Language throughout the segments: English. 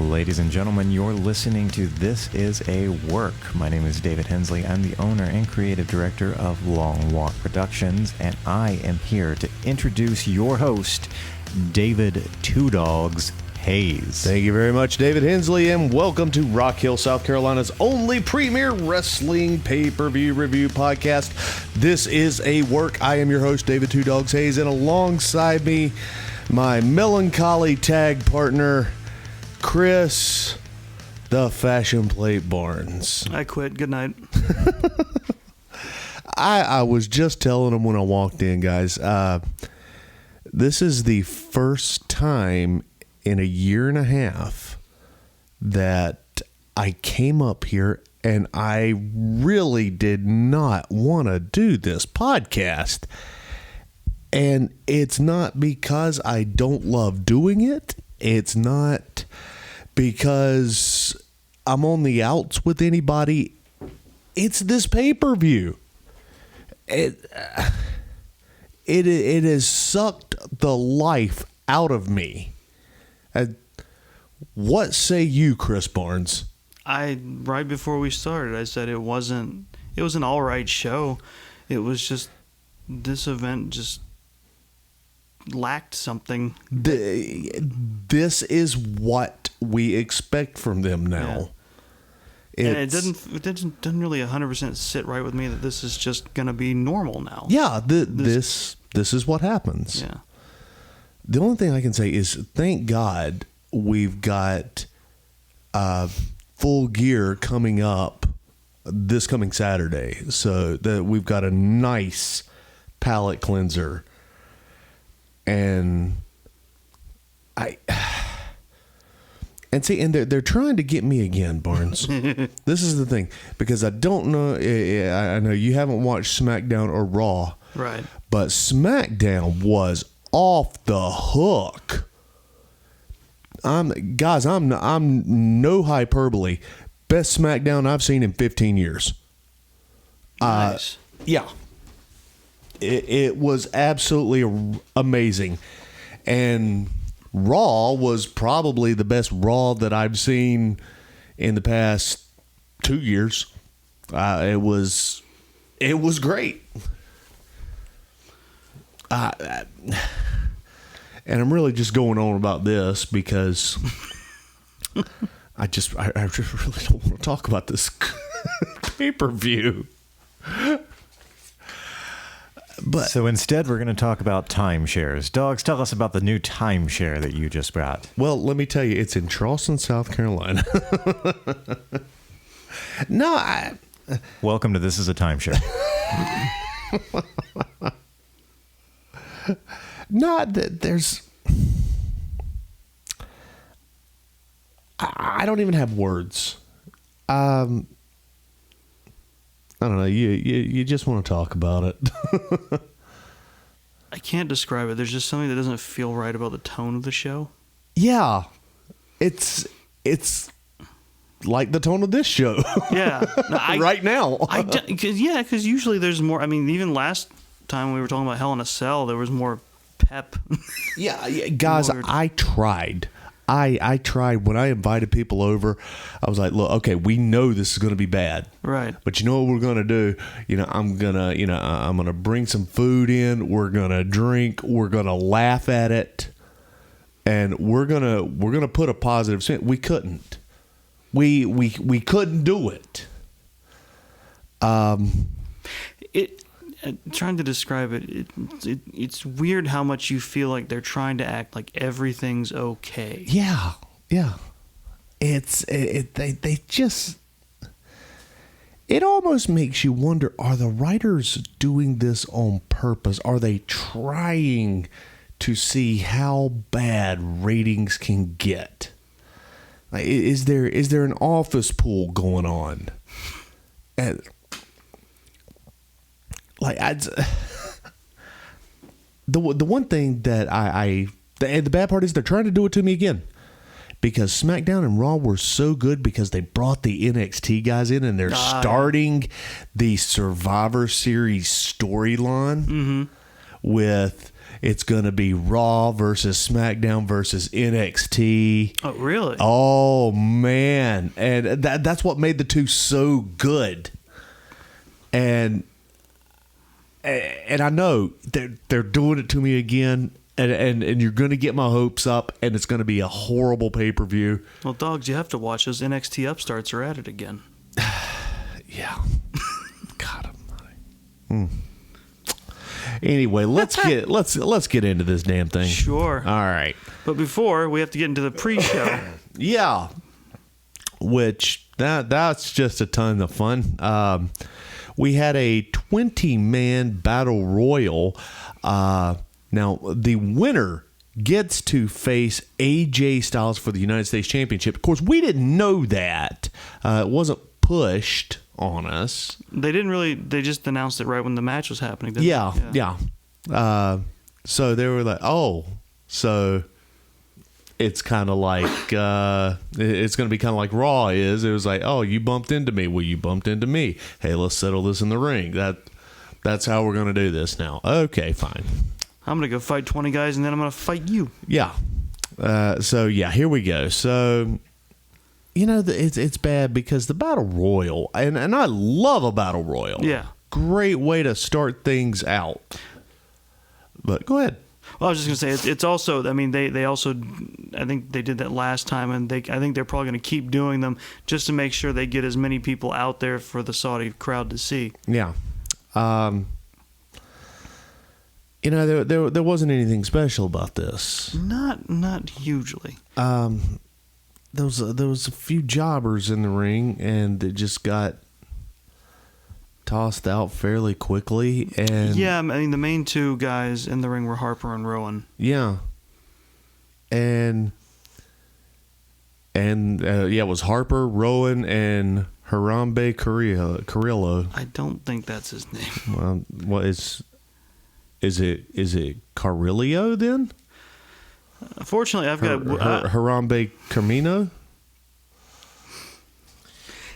Ladies and gentlemen, you're listening to This Is a Work. My name is David Hensley. I'm the owner and creative director of Long Walk Productions, and I am here to introduce your host, David Two Doggz Hayes. Thank you very much, David Hensley, and welcome to Rock Hill, South Carolina's only premier wrestling pay-per-view review podcast. This is a work. I am your host, David Two Doggz Hayes, and alongside me, my melancholy tag partner, Chris, the Fashion Plate Barnes. I quit. Good night. I was just telling him when I walked in, guys, this is the first time in a year and a half that I came up here and I really did not want to do this podcast. And it's not because I don't love doing it. It's not because I'm on the outs with anybody. It's this pay-per-view. It has sucked the life out of me. What say you, Chris Barnes? Right before we started, I said it was an all right show. It was just, this event just lacked something. This is what we expect from them now. Yeah. And it doesn't really 100% sit right with me that this is just going to be normal now. Yeah, this is what happens. Yeah. The only thing I can say is thank God we've got Full Gear coming up this coming Saturday, so that we've got a nice palate cleanser. And they're trying to get me again, Barnes. This is the thing, because I don't know. I know you haven't watched SmackDown or Raw, right? But SmackDown was off the hook. I'm no hyperbole. Best SmackDown I've seen in 15 years. Nice. Yeah. It was absolutely amazing. And Raw was probably the best Raw that I've seen in the past 2 years. It was great. And I'm really just going on about this because I just really don't want to talk about this pay-per-view. But so instead, we're going to talk about timeshares. Doggz, tell us about the new timeshare that you just brought. Well, let me tell you, it's in Charleston, South Carolina. Welcome to This Is a Timeshare. I don't even have words. I don't know. You just want to talk about it. I can't describe it. There's just something that doesn't feel right about the tone of the show. Yeah, it's like the tone of this show. Yeah, right now. Because usually there's more. I mean, even last time we were talking about Hell in a Cell, there was more pep. Yeah, guys, I tried. I tried when I invited people over. I was like, look, okay, we know this is going to be bad, right? But you know what we're going to do? I'm gonna bring some food in. We're gonna drink. We're gonna laugh at it, and we're gonna put a positive spin. We couldn't. We couldn't do it. Trying to describe it's weird how much you feel like they're trying to act like everything's okay. Yeah. It almost makes you wonder, are the writers doing this on purpose? Are they trying to see how bad ratings can get? Like, is there an office pool going on? And like the one thing that the bad part is they're trying to do it to me again, because SmackDown and Raw were so good because they brought the NXT guys in and they're starting the Survivor Series storyline with It's going to be Raw versus SmackDown versus NXT. Oh, really? Oh, man. And that's what made the two so good. And I know they're doing it to me again. And you're going to get my hopes up, and it's going to be a horrible pay-per-view. Well, Doggz, you have to watch those NXT upstarts are at it again. Yeah. God almighty. Anyway, let's get into this damn thing. Sure. All right. But before, we have to get into the pre-show. Yeah. Which that's just a ton of fun. We had a 20-man battle royal. Now, the winner gets to face AJ Styles for the United States Championship. Of course, we didn't know that. It wasn't pushed on us. They didn't really. They just announced it right when the match was happening. Didn't they? Yeah. So they were like, oh, so it's kind of like it's going to be kind of like Raw is. It was like, oh, you bumped into me. Well, you bumped into me. Hey, let's settle this in the ring. That's how we're going to do this now. Okay, fine. I'm going to go fight 20 guys, and then I'm going to fight you. Yeah. So, yeah, here we go. So, it's bad because the Battle Royal, and I love a Battle Royal. Yeah. Great way to start things out. But go ahead. Well, I was just going to say, it's also, I mean, they also, I think they did that last time, and I think they're probably going to keep doing them just to make sure they get as many people out there for the Saudi crowd to see. Yeah. There wasn't anything special about this. Not hugely. There was a few jobbers in the ring, and it just got tossed out fairly quickly. And yeah, I mean the main two guys in the ring were Harper and Rowan. Yeah, and it was Harper, Rowan, and Harambe Carrillo. I don't think that's his name. Well, what is it Carrillo then? Fortunately, I've got Harambe Camino.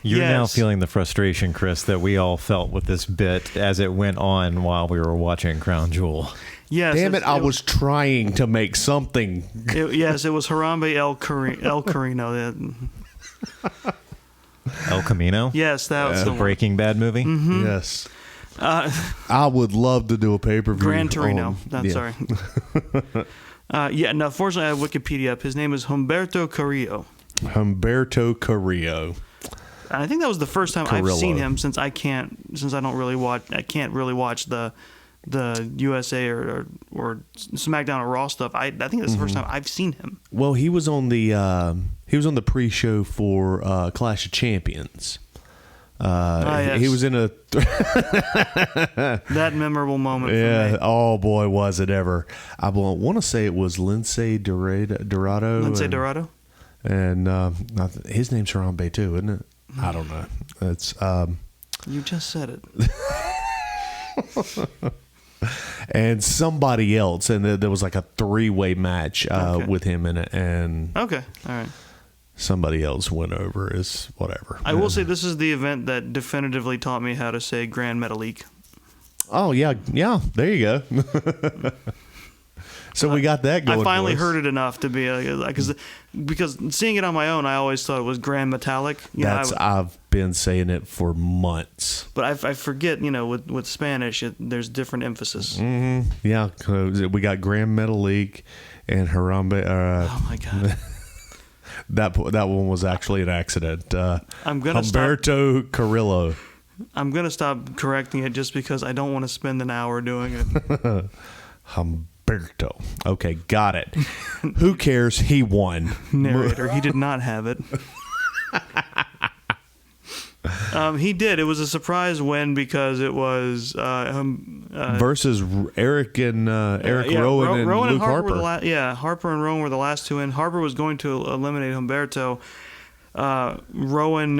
You're now Yes. feeling the frustration, Chris, that we all felt with this bit as it went on while we were watching Crown Jewel. Yes, Damn it! I was trying to make something. Yes, it was Harambe El Carino. El Camino? Yes, that was The the Breaking Bad movie? Mm-hmm. Yes. I would love to do a pay-per-view. Gran Torino. Yeah. Sorry. No, fortunately, I have Wikipedia up. His name is Humberto Carrillo. Humberto Carrillo. And I think that was the first time Carrillo. I've seen him since I can't really watch the USA or SmackDown or Raw stuff. I think that's the first time I've seen him. Well, he was on the pre-show for Clash of Champions. Yes. He was in a That memorable moment. yeah. For me. Oh boy, was it ever! I want to say it was Lindsay Dorado. Lindsay Dorado. And his name's Harambe too, isn't it? I don't know. It's You just said it. and somebody else, and there was like a 3-way match Okay. with him in it, and Okay, all right. somebody else went over. Is whatever. I will say this is the event that definitively taught me how to say Grand Metalik. Oh yeah. There you go. So we got that going. I finally for us. heard it enough to be because seeing it on my own, I always thought it was Grand Metallic. I've been saying it for months. But I forget, with Spanish, there's different emphasis. Mm-hmm. Yeah, 'cause we got Grand Metalik and Harambe. Oh my god. That one was actually an accident. I'm gonna Humberto Carrillo. I'm gonna stop correcting it just because I don't want to spend an hour doing it. Humberto. Okay, got it. Who cares? He won. Narrator, he did not have it. He did. It was a surprise win because it was versus Eric and Rowan and Rowan Luke Harper. Harper. Harper and Rowan were the last two in. Harper was going to eliminate Humberto. Rowan,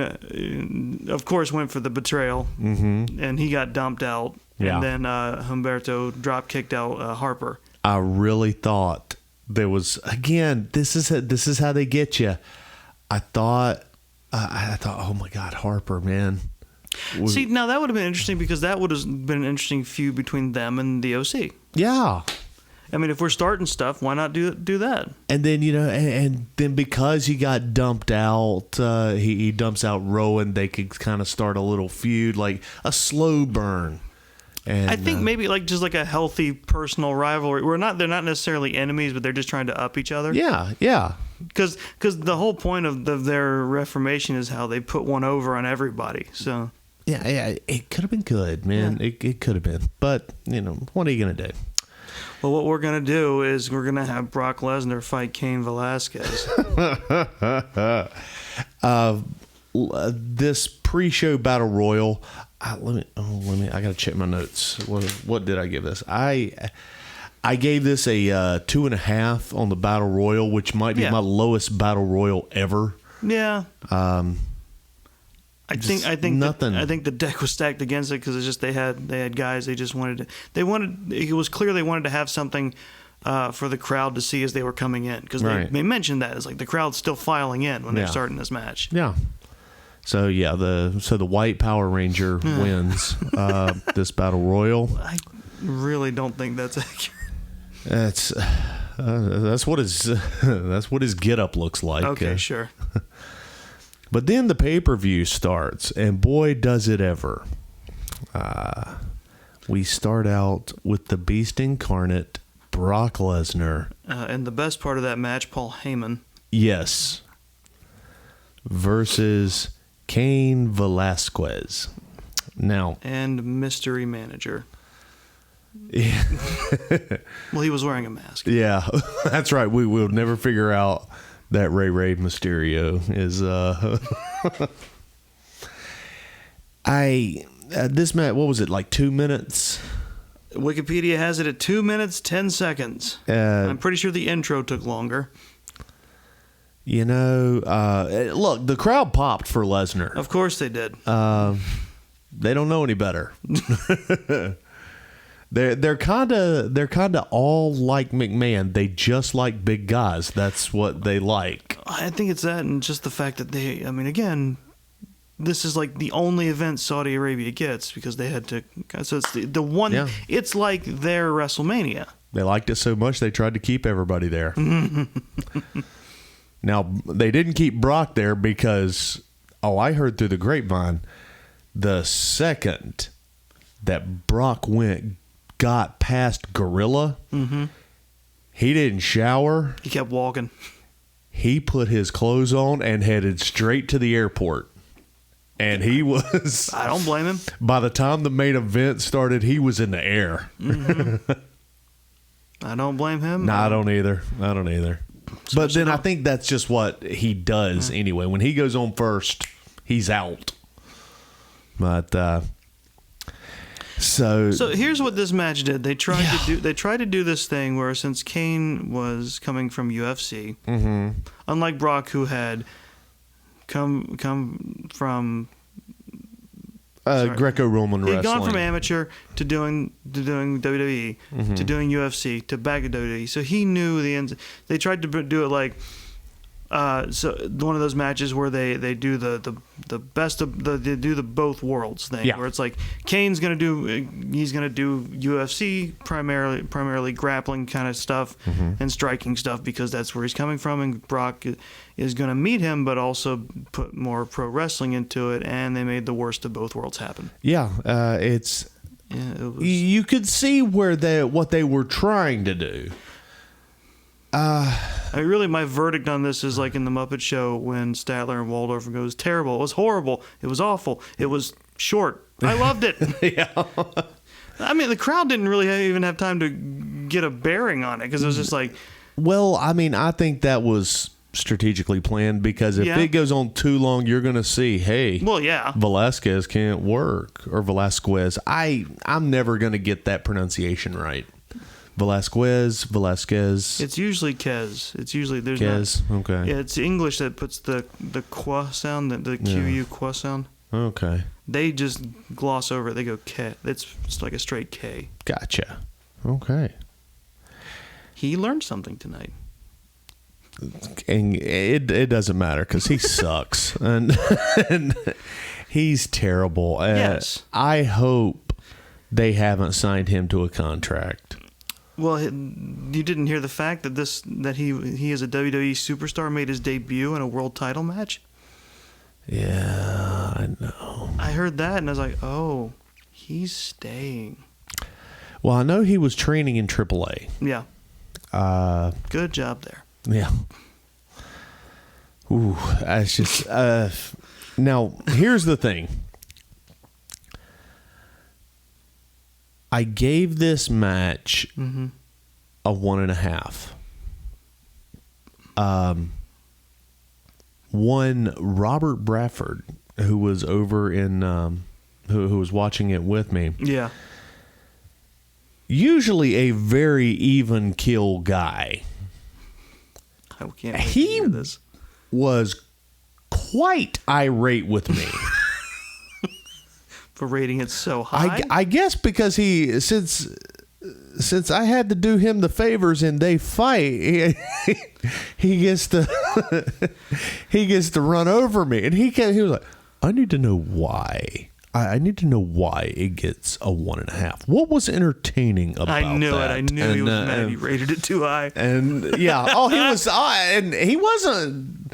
of course, went for the betrayal, and he got dumped out. Yeah. And then Humberto drop kicked out Harper. I really thought there was, again, this is how they get you. I thought, oh my God, Harper, man. See, now that would have been interesting because that would have been an interesting feud between them and the OC. Yeah. I mean, if we're starting stuff, why not do that? And then, and then because he got dumped out, he dumps out Rowan, they could kind of start a little feud, like a slow burn. And I think maybe just like a healthy personal rivalry. They're not necessarily enemies, but they're just trying to up each other. Yeah. Because the whole point of their reformation is how they put one over on everybody. So yeah, it could have been good, man. Yeah. It could have been, but what are you gonna do? Well, what we're gonna do is we're gonna have Brock Lesnar fight Cain Velasquez. This pre-show battle royal. I gotta check my notes. What did I give this? I gave this a 2.5 on the battle royal, which might be my lowest battle royal ever. Yeah. I think nothing. I think the deck was stacked against it because it's just they had guys it was clear they wanted to have something for the crowd to see as they were coming in, because they mentioned that it's like the crowd's still filing in when they're starting this match. Yeah. So the white Power Ranger wins this battle royal. I really don't think that's accurate. That's what his getup looks like. Okay, sure. But then the pay-per-view starts, and boy, does it ever. We start out with the Beast Incarnate, Brock Lesnar. And the best part of that match, Paul Heyman. Yes. Versus Cain Velasquez. Now. And mystery manager. Yeah. Well, he was wearing a mask. Yeah, that's right. We will never figure out that Rey Mysterio is. This match, what was it, like 2 minutes? Wikipedia has it at 2 minutes 10 seconds. I'm pretty sure the intro took longer. Look, the crowd popped for Lesnar. Of course they did. They don't know any better. They're kind of all like McMahon. They just like big guys. That's what they like. I think it's that, and just the fact that again, this is like the only event Saudi Arabia gets because they had to. So it's the one. Yeah. It's like their WrestleMania. They liked it so much they tried to keep everybody there. Now they didn't keep Brock there because I heard through the grapevine, the second that Brock got past Gorilla, he didn't shower. He kept walking. He put his clothes on and headed straight to the airport. And he was... I don't blame him. By the time the main event started, he was in the air. I don't blame him. No, I don't either. But then I think that's just what he does anyway. When he goes on first, he's out. But... So here's what this match did. They tried to do this thing where, since Cain was coming from UFC, unlike Brock, who had come from Greco-Roman wrestling, he'd gone from amateur to doing WWE to doing UFC to back at WWE. So he knew the ends. They tried to do it like. So one of those matches where they do the best of they do the both worlds thing, where it's like Kane's gonna do UFC primarily grappling kind of stuff and striking stuff because that's where he's coming from, and Brock is gonna meet him but also put more pro wrestling into it, and they made the worst of both worlds happen. It was, you could see what they were trying to do. Really, my verdict on this is like in the Muppet Show when Statler and Waldorf goes, terrible, it was horrible, it was awful, it was short, I loved it. Yeah. I mean, the crowd didn't really even have time to get a bearing on it because it was just like... Well, I mean, I think that was strategically planned because if it goes on too long, you're going to see, Velasquez can't work, or Velasquez. I'm never going to get that pronunciation right. Velasquez. It's usually Kez. It's usually there's Kez. Not, okay. Yeah, it's English that puts the qua sound, the QU qua sound. Okay. They just gloss over it. They go K. It's like a straight K. Gotcha. Okay. He learned something tonight. And it doesn't matter because he sucks and he's terrible. Yes. I hope they haven't signed him to a contract. Well, you didn't hear the fact that he is a WWE superstar, made his debut in a world title match? Yeah, I know. I heard that and I was like, oh, he's staying. Well, I know he was training in AAA. Yeah. Good job there. Yeah. Ooh, that's just... now, here's the thing. I gave this match a 1.5. One, Robert Bradford, who was over in... who was watching it with me. Yeah. Usually a very even kill guy. I can't wait to hear this. Was quite irate with me. For rating it so high? I guess because since I had to do him the favors and they fight, he gets to run over me, and he was like, I need to know why. I need to know why it gets a 1.5. What was entertaining about that? I knew it. I knew he was mad. He rated it too high. And yeah, he was, and he wasn't.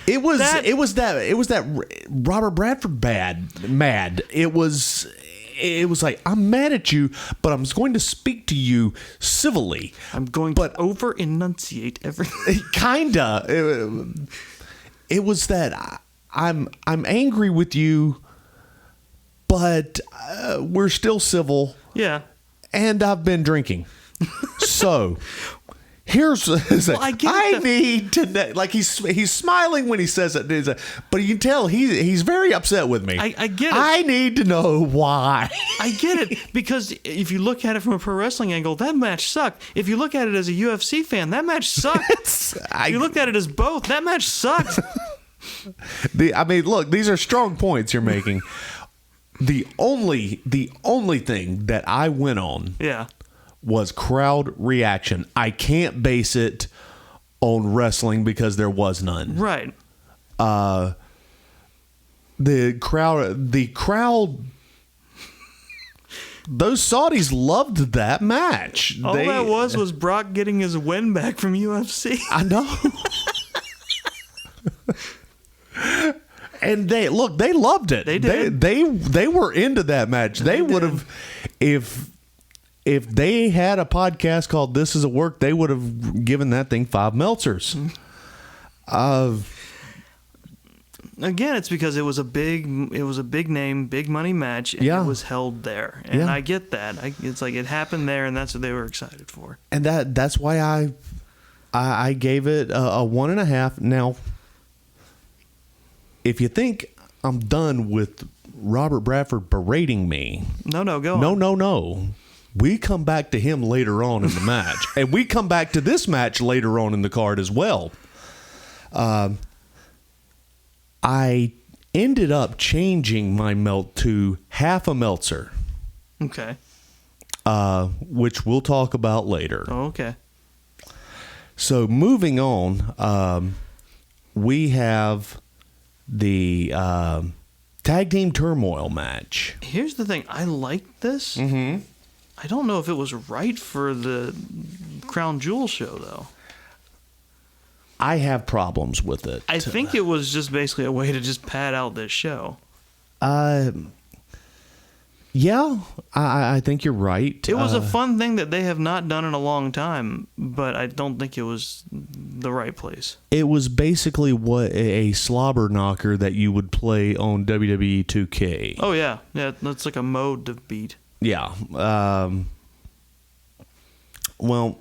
It was that Robert Bradford mad. It was like, I'm mad at you, but I'm going to speak to you civilly. I'm going to over enunciate everything. Kinda. It was that I'm angry with you, but we're still civil. Yeah. And I've been drinking. So here's I need to know, like he's smiling when he says it, but you can tell he's very upset with me. I get it. I need to know why. I get it, because if you look at it from a pro wrestling angle, that match sucked. If you look at it as a UFC fan, that match sucked. If you looked at it as both, that match sucked. Look, these are strong points you're making. The only thing that I went on, was crowd reaction. I can't base it on wrestling because there was none. Right. The crowd. Those Saudis loved that match. All that was Brock getting his win back from UFC. I know. And they loved it. They did. They were into that match. They would have, if they had a podcast called This Is a Work, they would have given that thing 5 Meltzers. Again, it's because it was a big name, big money match, and it was held there. And I get that. It's like it happened there, and that's what they were excited for. And that's why I gave it a 1.5. Now, if you think I'm done with Robert Bradford berating me, go on. No. We come back to him later on in the match, and we come back to this match later on in the card as well. I ended up changing my melt to half a Meltzer. Okay. Which we'll talk about later. Oh, okay. So moving on, we have the tag team turmoil match. Here's the thing. I liked this. Mm-hmm. I don't know if it was right for the Crown Jewel show, though. I have problems with it. I think it was just basically a way to just pad out this show. Yeah, I think you're right. It was a fun thing that they have not done in a long time, but I don't think it was the right place. It was basically what a slobber knocker that you would play on WWE 2K. Oh, yeah. Yeah, that's like a mode to beat. Yeah. Well,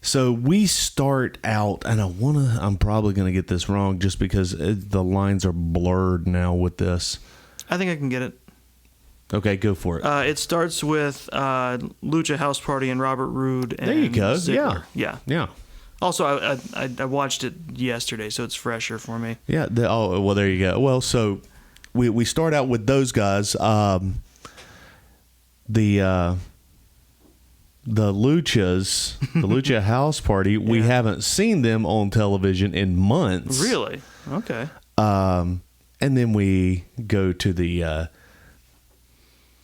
so we start out, and I'm probably going to get this wrong just because the lines are blurred now with this. I think I can get it. Okay, go for it. It starts with Lucha House Party and Robert Roode and there you go. Ziggler. Yeah. Also, I watched it yesterday, so it's fresher for me. Yeah. Well, there you go. Well, so we start out with those guys. The Luchas, the Lucha House Party. We haven't seen them on television in months. Really? Okay. And then we go to the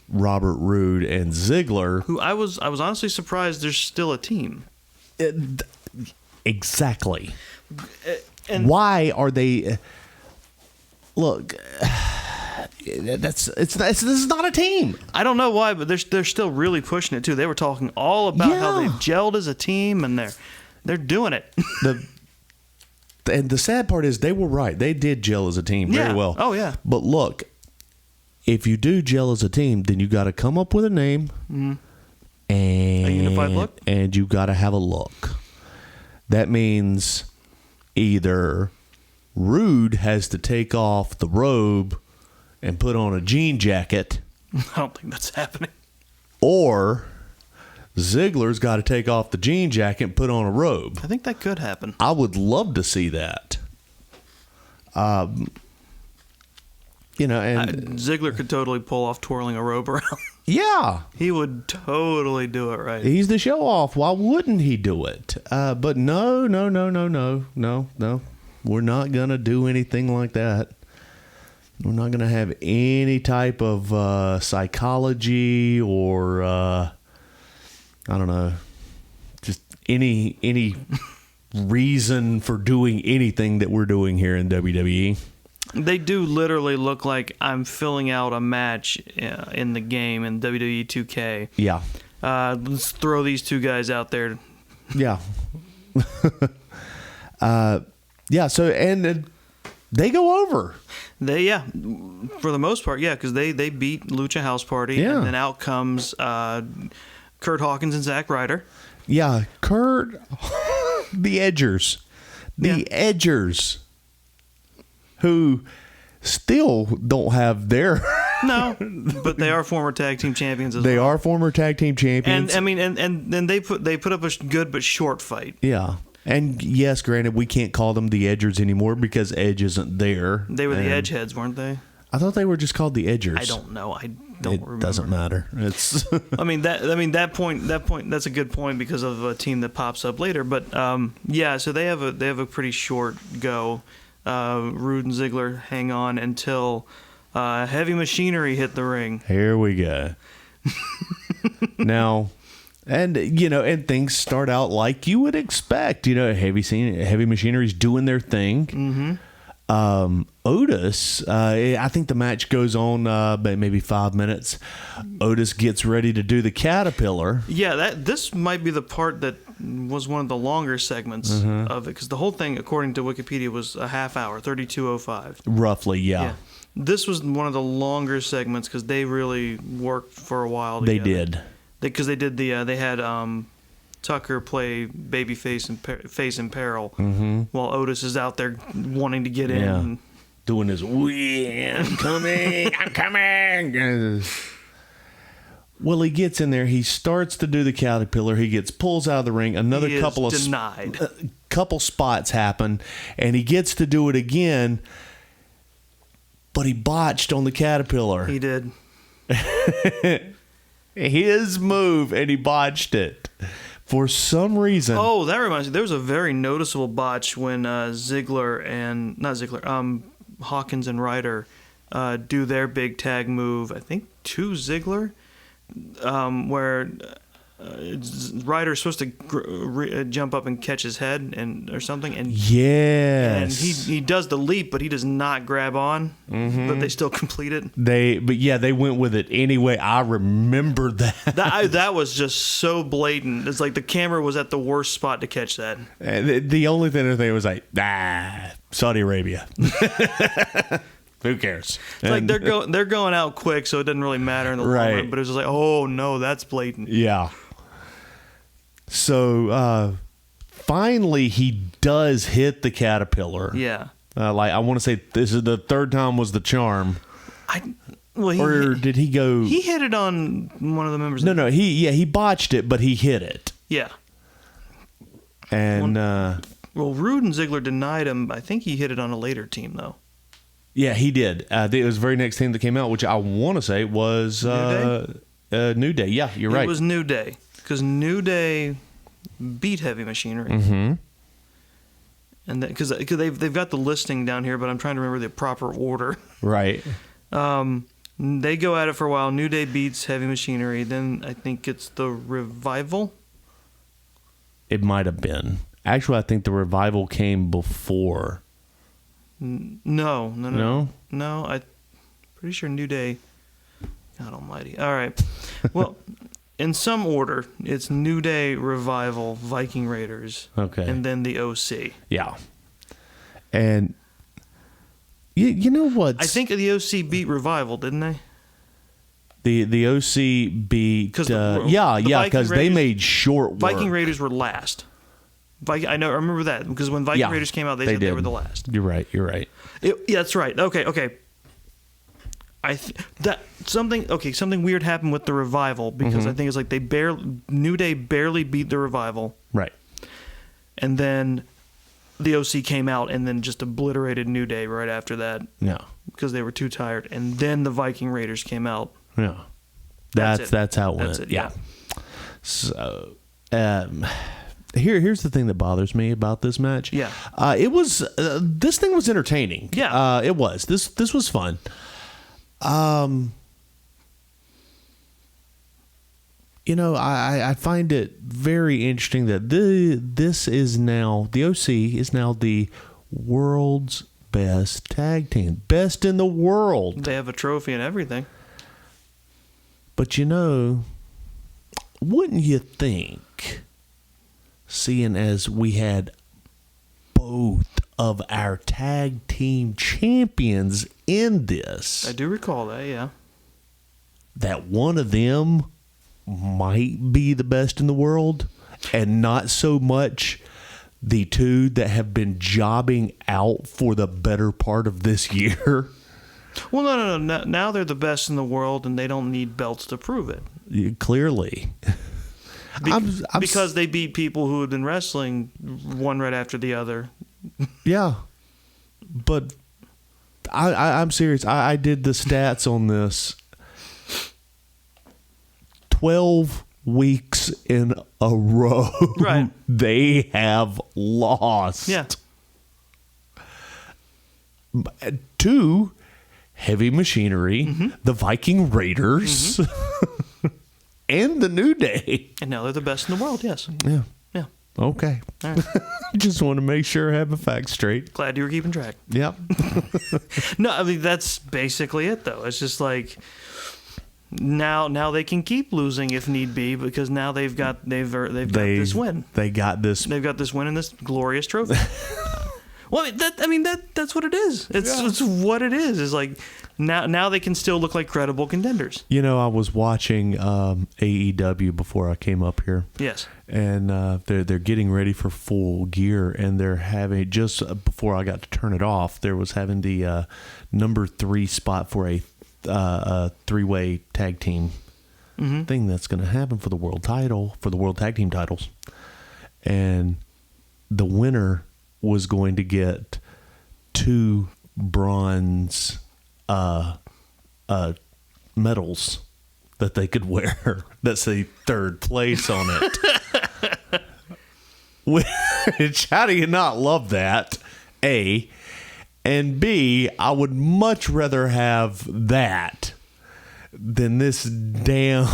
Robert Roode and Ziggler. Who I was honestly surprised there's still a team. Exactly. And why are they? Look, this is not a team. I don't know why, but they're still really pushing it too. They were talking all about how they've gelled as a team, and they're doing it. And the sad part is they were right. They did gel as a team very well. Oh yeah. But look, if you do gel as a team, then you got to come up with a name and a unified look, and you got to have a look. That means either Rude has to take off the robe and put on a jean jacket. I don't think that's happening. Or Ziggler's got to take off the jean jacket and put on a robe. I think that could happen. I would love to see that. And Ziggler could totally pull off twirling a robe around. Yeah. He would totally do it right. He's the show off. Why wouldn't he do it? But no. We're not going to do anything like that. We're not going to have any type of psychology or, I don't know, just any reason for doing anything that we're doing here in WWE. They do literally look like I'm filling out a match in the game in WWE 2K. Yeah. Let's throw these two guys out there. Yeah. Yeah. So, and they go over. For the most part, because they beat Lucha House Party. Yeah. And then out comes Kurt Hawkins and Zack Ryder. Yeah. Kurt, the Edgers. Edgers. Who still don't have their... No, but they are former tag team champions as well. They are former tag team champions. And I mean, and then they put up a good but short fight. Yeah. And yes, granted, we can't call them the Edgers anymore because Edge isn't there. They were the Edgeheads, weren't they? I thought they were just called the Edgers. I don't know. I don't remember. It doesn't matter. It's. that point. That's a good point because of a team that pops up later. But so they have a pretty short go. Rude and Ziggler hang on until Heavy Machinery hit the ring. Here we go. Now, and things start out like you would expect. Heavy Machinery's doing their thing. Mm-hmm. Otis, I think the match goes on maybe 5 minutes. Otis gets ready to do the Caterpillar. Yeah, this might be the part that was one of the longer segments of it, because the whole thing, according to Wikipedia, was a half hour, 32:05. Roughly, yeah. This was one of the longer segments because they really worked for a while together. They did. Because they did they had Tucker play babyface and face in peril, while Otis is out there wanting to get in. Doing his, I'm coming. Well, he gets in there. He starts to do the Caterpillar. He gets pulls out of the ring. Another couple of denied. Couple spots happen, and he gets to do it again. But he botched on the Caterpillar. He did. His move, and he botched it for some reason. Oh, that reminds me. There was a very noticeable botch when Hawkins and Ryder do their big tag move. I think to Ziggler. Where Ryder's supposed to jump up and catch his head or something, and and he does the leap, but he does not grab on. But they still complete it. They went with it anyway. I remember that. That was just so blatant. It's like the camera was at the worst spot to catch that. The only thing was like, Saudi Arabia. Who cares? It's like they're going out quick, so it doesn't really matter in the long run. But it was just like, oh no, that's blatant. Yeah. So finally, he does hit the Caterpillar. Yeah. I want to say this is the third time was the charm. Did he go? He hit it on one of the members. No. He botched it, but he hit it. Yeah. And Rude and Ziggler denied him. I think he hit it on a later team though. Yeah, he did. It was the very next team that came out, which I want to say was New Day. Yeah, you're right. It was New Day, because New Day beat Heavy Machinery. Mm-hmm. And because they've got the listing down here, but I'm trying to remember the proper order. Right. They go at it for a while. New Day beats Heavy Machinery. Then I think it's the Revival. It might have been. Actually, I think the Revival came before. No. I'm pretty sure New Day. God Almighty. All right. Well, in some order, it's New Day, Revival, Viking Raiders, Okay. and then the OC. Yeah. And you know what? I think the OC beat Revival, didn't they? The OC beat. 'Cause because they made short work. Viking Raiders were last. I remember that because when Viking Raiders came out, they said they were the last. You're right. Yeah, that's right. Okay. Something weird happened with the Revival because I think it's like New Day barely beat the Revival, Right. and then the OC came out and then just obliterated New Day right after that Yeah. because they were too tired, and then the Viking Raiders came out. Yeah. That's That's how it went. That's it. Yeah. So, here's the thing that bothers me about this match. Yeah. It was this thing was entertaining. Yeah. It was. This was fun. I find it very interesting that this is now the OC is now the world's best tag team, best in the world. They have a trophy and everything. But wouldn't you think, seeing as we had both of our tag team champions in this, I do recall that, yeah. that one of them might be the best in the world and not so much the two that have been jobbing out for the better part of this year? Well, no. Now they're the best in the world, and they don't need belts to prove it. Clearly. Because they beat people who had been wrestling one right after the other. Yeah. But I'm serious. I did the stats on this. 12 weeks in a row. Right. They have lost. Yeah. To Heavy Machinery, the Viking Raiders, and the New Day. And now they're the best in the world, yes. Yeah. Yeah. Okay. All right. Just want to make sure I have the facts straight. Glad you were keeping track. Yep. No, I mean, that's basically it, though. It's just like now they can keep losing if need be because now they've got this win. They got this. They've got this win and this glorious trophy. Well, that's what it is. It's what it is. It's like now they can still look like credible contenders. I was watching AEW before I came up here. Yes. And they're getting ready for Full Gear, and they're having just before I got to turn it off, there was having the number 3 spot for a 3-way tag team thing that's going to happen for the world tag team titles, and the winner was going to get 2 bronze medals that they could wear that say 3rd place on it. Which, how do you not love that? A. And B, I would much rather have that than this damn...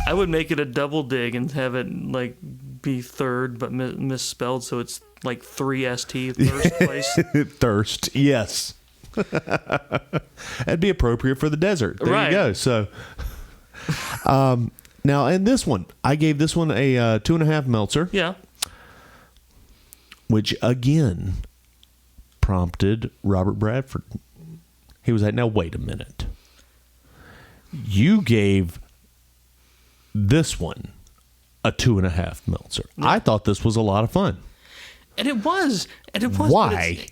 I would make it a double dig and have it like be 3rd but misspelled, so it's like 3ST, thirst place. Thirst, yes. That'd be appropriate for the desert. There right. You go. So, now in this one, I gave this one a 2.5 Meltzer. Yeah. Which again prompted Robert Bradford. He was like, now wait a minute. You gave this one a 2.5 Meltzer. Yeah. I thought this was a lot of fun. And it was. Why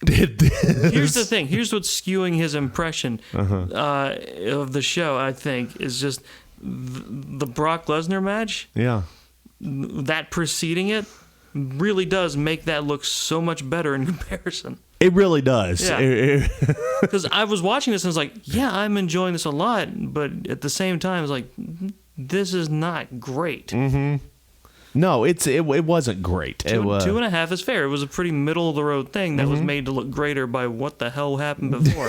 did this? Here's the thing. Here's what's skewing his impression of the show, I think, is just the Brock Lesnar match. Yeah. That preceding it really does make that look so much better in comparison. It really does. Yeah. Because I was watching this and I was like, yeah, I'm enjoying this a lot, but at the same time, I was like, this is not great. Mm-hmm. No, it wasn't great. 2.5 is fair. It was a pretty middle of the road thing that was made to look greater by what the hell happened before.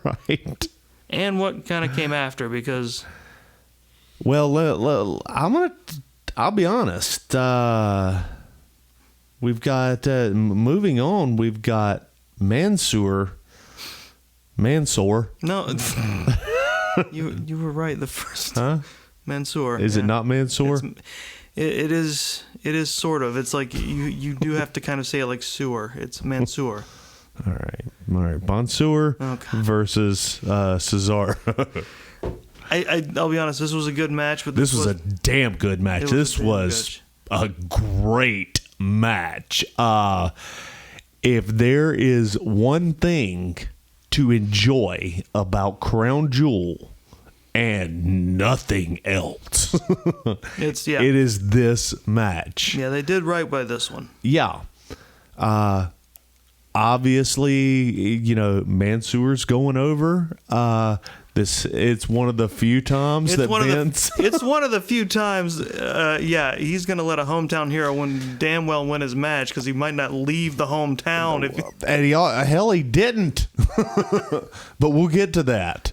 Right. and what kind of came after, because Well, I'll be honest. We've got moving on. We've got Mansoor. no, you were right the first. Huh? Mansoor. Is it not Mansoor? It is sort of. It's like you do have to kind of say it like sewer. It's Mansoor. All right. Mansoor versus Cesaro. I'll be honest. This was a good match, but This was a damn good match. This was a great match. If there is one thing to enjoy about Crown Jewel and nothing else, it is this match. Yeah, they did right by this one. Yeah. Obviously, Mansoor's going over. It's one of the few times Vince. It's one of the few times. He's gonna let a hometown hero damn well win his match, because he might not leave the hometown. And he didn't. But we'll get to that.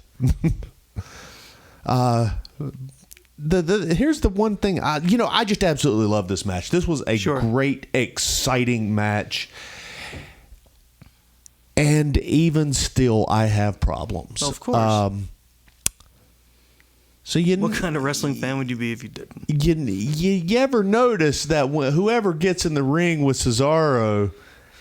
Here's the one thing. I just absolutely love this match. This was a great, exciting match. And even still, I have problems. Of course. What kind of wrestling fan would you be if you didn't? You ever notice that whoever gets in the ring with Cesaro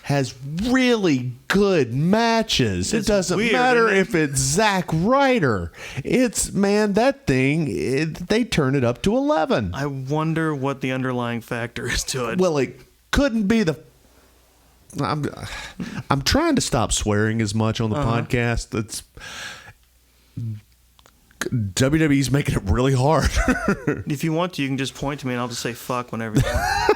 has really good matches? It doesn't matter if it's Zack Ryder. That thing, they turn it up to 11. I wonder what the underlying factor is to it. Well, it couldn't be I'm trying to stop swearing as much on the podcast. That's WWE's making it really hard. If you want to, you can just point to me and I'll just say fuck whenever you want.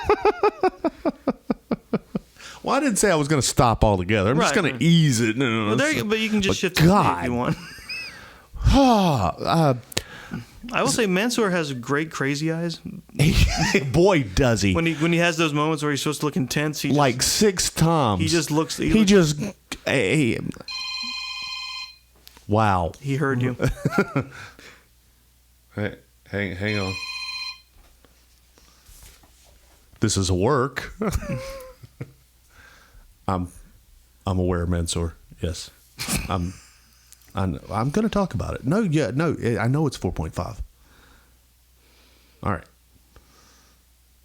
Well, I didn't say I was going to stop altogether. I'm just going to ease it. No. But you can just shift it if you want. I will say Mansoor has great crazy eyes. Boy, does he. When he has those moments where he's supposed to look intense. Like 6 times. He just looks. Wow. He heard you. Hey, hang on. This is a work. I'm aware of Mansoor. Yes. I'm going to talk about it. No, I know it's 4.5. All right.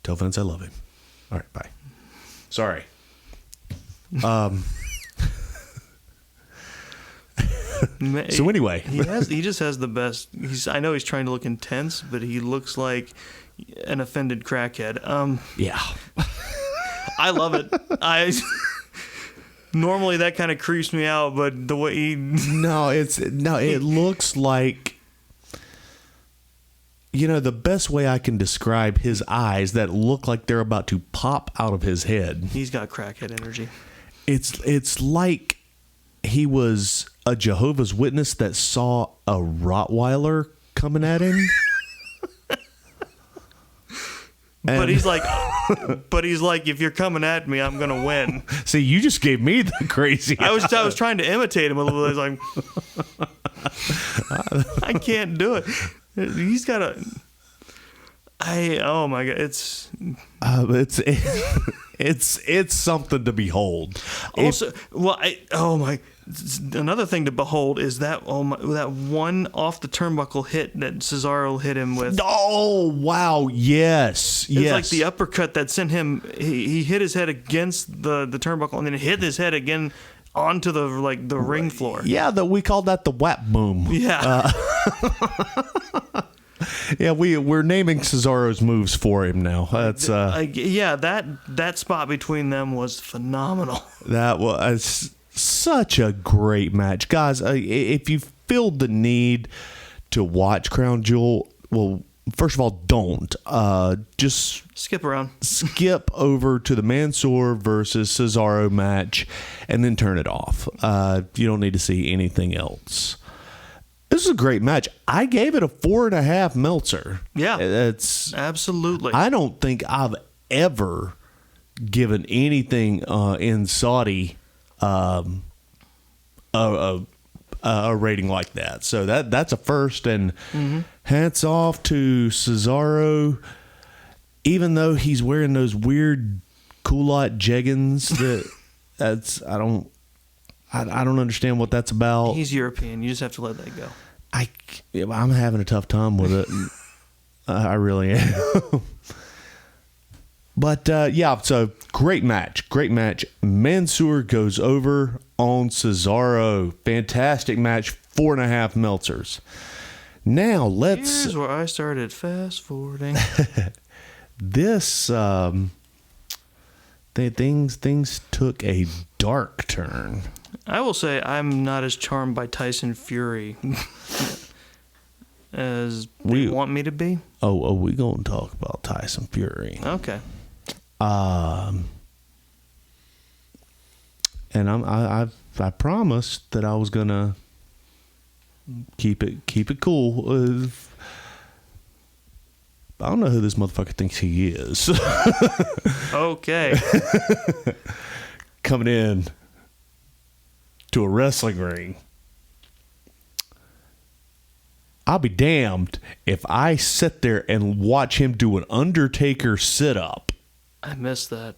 Tell Vince I love him. All right, bye. Sorry. So anyway, he just has the best. I know he's trying to look intense, but he looks like an offended crackhead. Yeah. I love it. Normally that kind of creeps me out, but the way it looks like, the best way I can describe his eyes that look like they're about to pop out of his head. He's got crackhead energy. It's like he was a Jehovah's Witness that saw a Rottweiler coming at him. But he's like, if you're coming at me, I'm gonna win. See, you just gave me the crazy. I was trying to imitate him a little bit. Like, I can't do it. He's got a. Oh my god! It's something to behold. Also, another thing to behold is that that one off the turnbuckle hit that Cesaro hit him with. Oh wow! Yes. It's like the uppercut that sent him. He hit his head against the turnbuckle and then hit his head again onto the ring floor. Yeah, we called that the whap boom. Yeah. Yeah, we're naming Cesaro's moves for him now. That's that spot between them was phenomenal. That was such a great match, guys. If you feel the need to watch Crown Jewel, well, first of all, don't just skip around. Skip over to the Mansoor versus Cesaro match, and then turn it off. You don't need to see anything else. This is a great match. I gave it a 4.5 Meltzer. Yeah, it's absolutely. I don't think I've ever given anything in Saudi a a rating like that. So that's a first, and hats off to Cesaro. Even though he's wearing those weird culotte jeggings, I don't understand what that's about. He's European. You just have to let that go. I'm having a tough time with it. I really am. But so great match. Mansoor goes over on Cesaro. Fantastic match. 4.5 Meltzers. Now Here's where I started fast forwarding. This things took a dark turn. I will say I'm not as charmed by Tyson Fury as they want me to be. Oh, we gonna talk about Tyson Fury. Okay. And I promised that I was gonna keep it cool. I don't know who this motherfucker thinks he is. Okay. Coming in to a wrestling ring. I'll be damned if I sit there and watch him do an Undertaker sit-up. I missed that.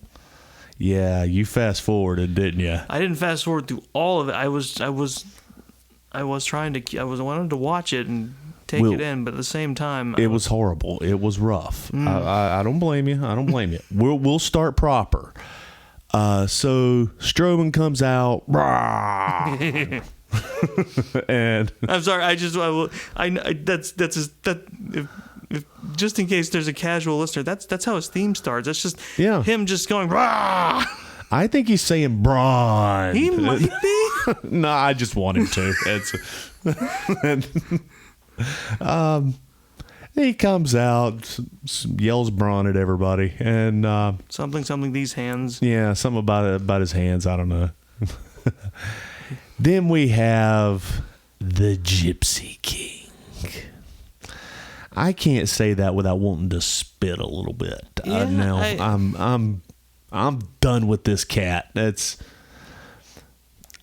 Yeah, you fast forwarded, didn't you? I didn't fast forward through all of it. I wanted to watch it and take it in, but at the same time, it was horrible. It was rough. I don't blame you. We'll start proper. So Strowman comes out, and I'm sorry. If just in case there's a casual listener, that's how his theme starts. That's just him just going. Rah! I think he's saying Braun. He might be. No, I just want him to. He comes out, yells Braun at everybody, and something these hands. Yeah, something about his hands. I don't know. Then we have the Gypsy King. I can't say that without wanting to spit a little bit. I'm done with this cat. It's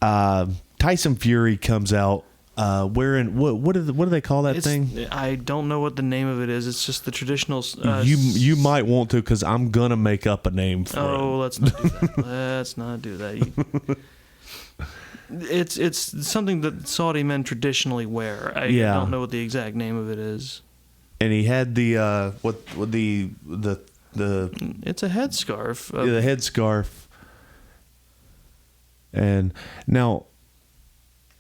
Tyson Fury comes out wearing what do they call that thing? I don't know what the name of it is. It's just the traditional. You might want to, because I'm gonna make up a name for it. Oh, let's not do that. Let's not do that. It's something that Saudi men traditionally wear. I don't know what the exact name of it is. And he had the the it's a headscarf. The headscarf. And now,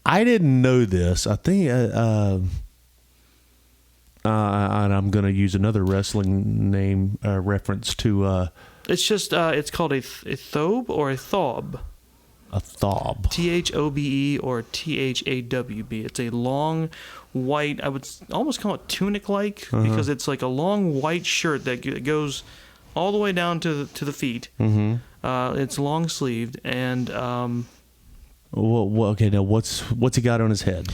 I didn't know this. I think, and I'm going to use another wrestling name reference to. It's just it's called a thobe or a thob. A thob. THOBE or THAWB. It's a long white. I would almost call it tunic-like because it's like a long white shirt that goes all the way down to the feet. Mm-hmm. It's long sleeved and. Okay, now what's he got on his head?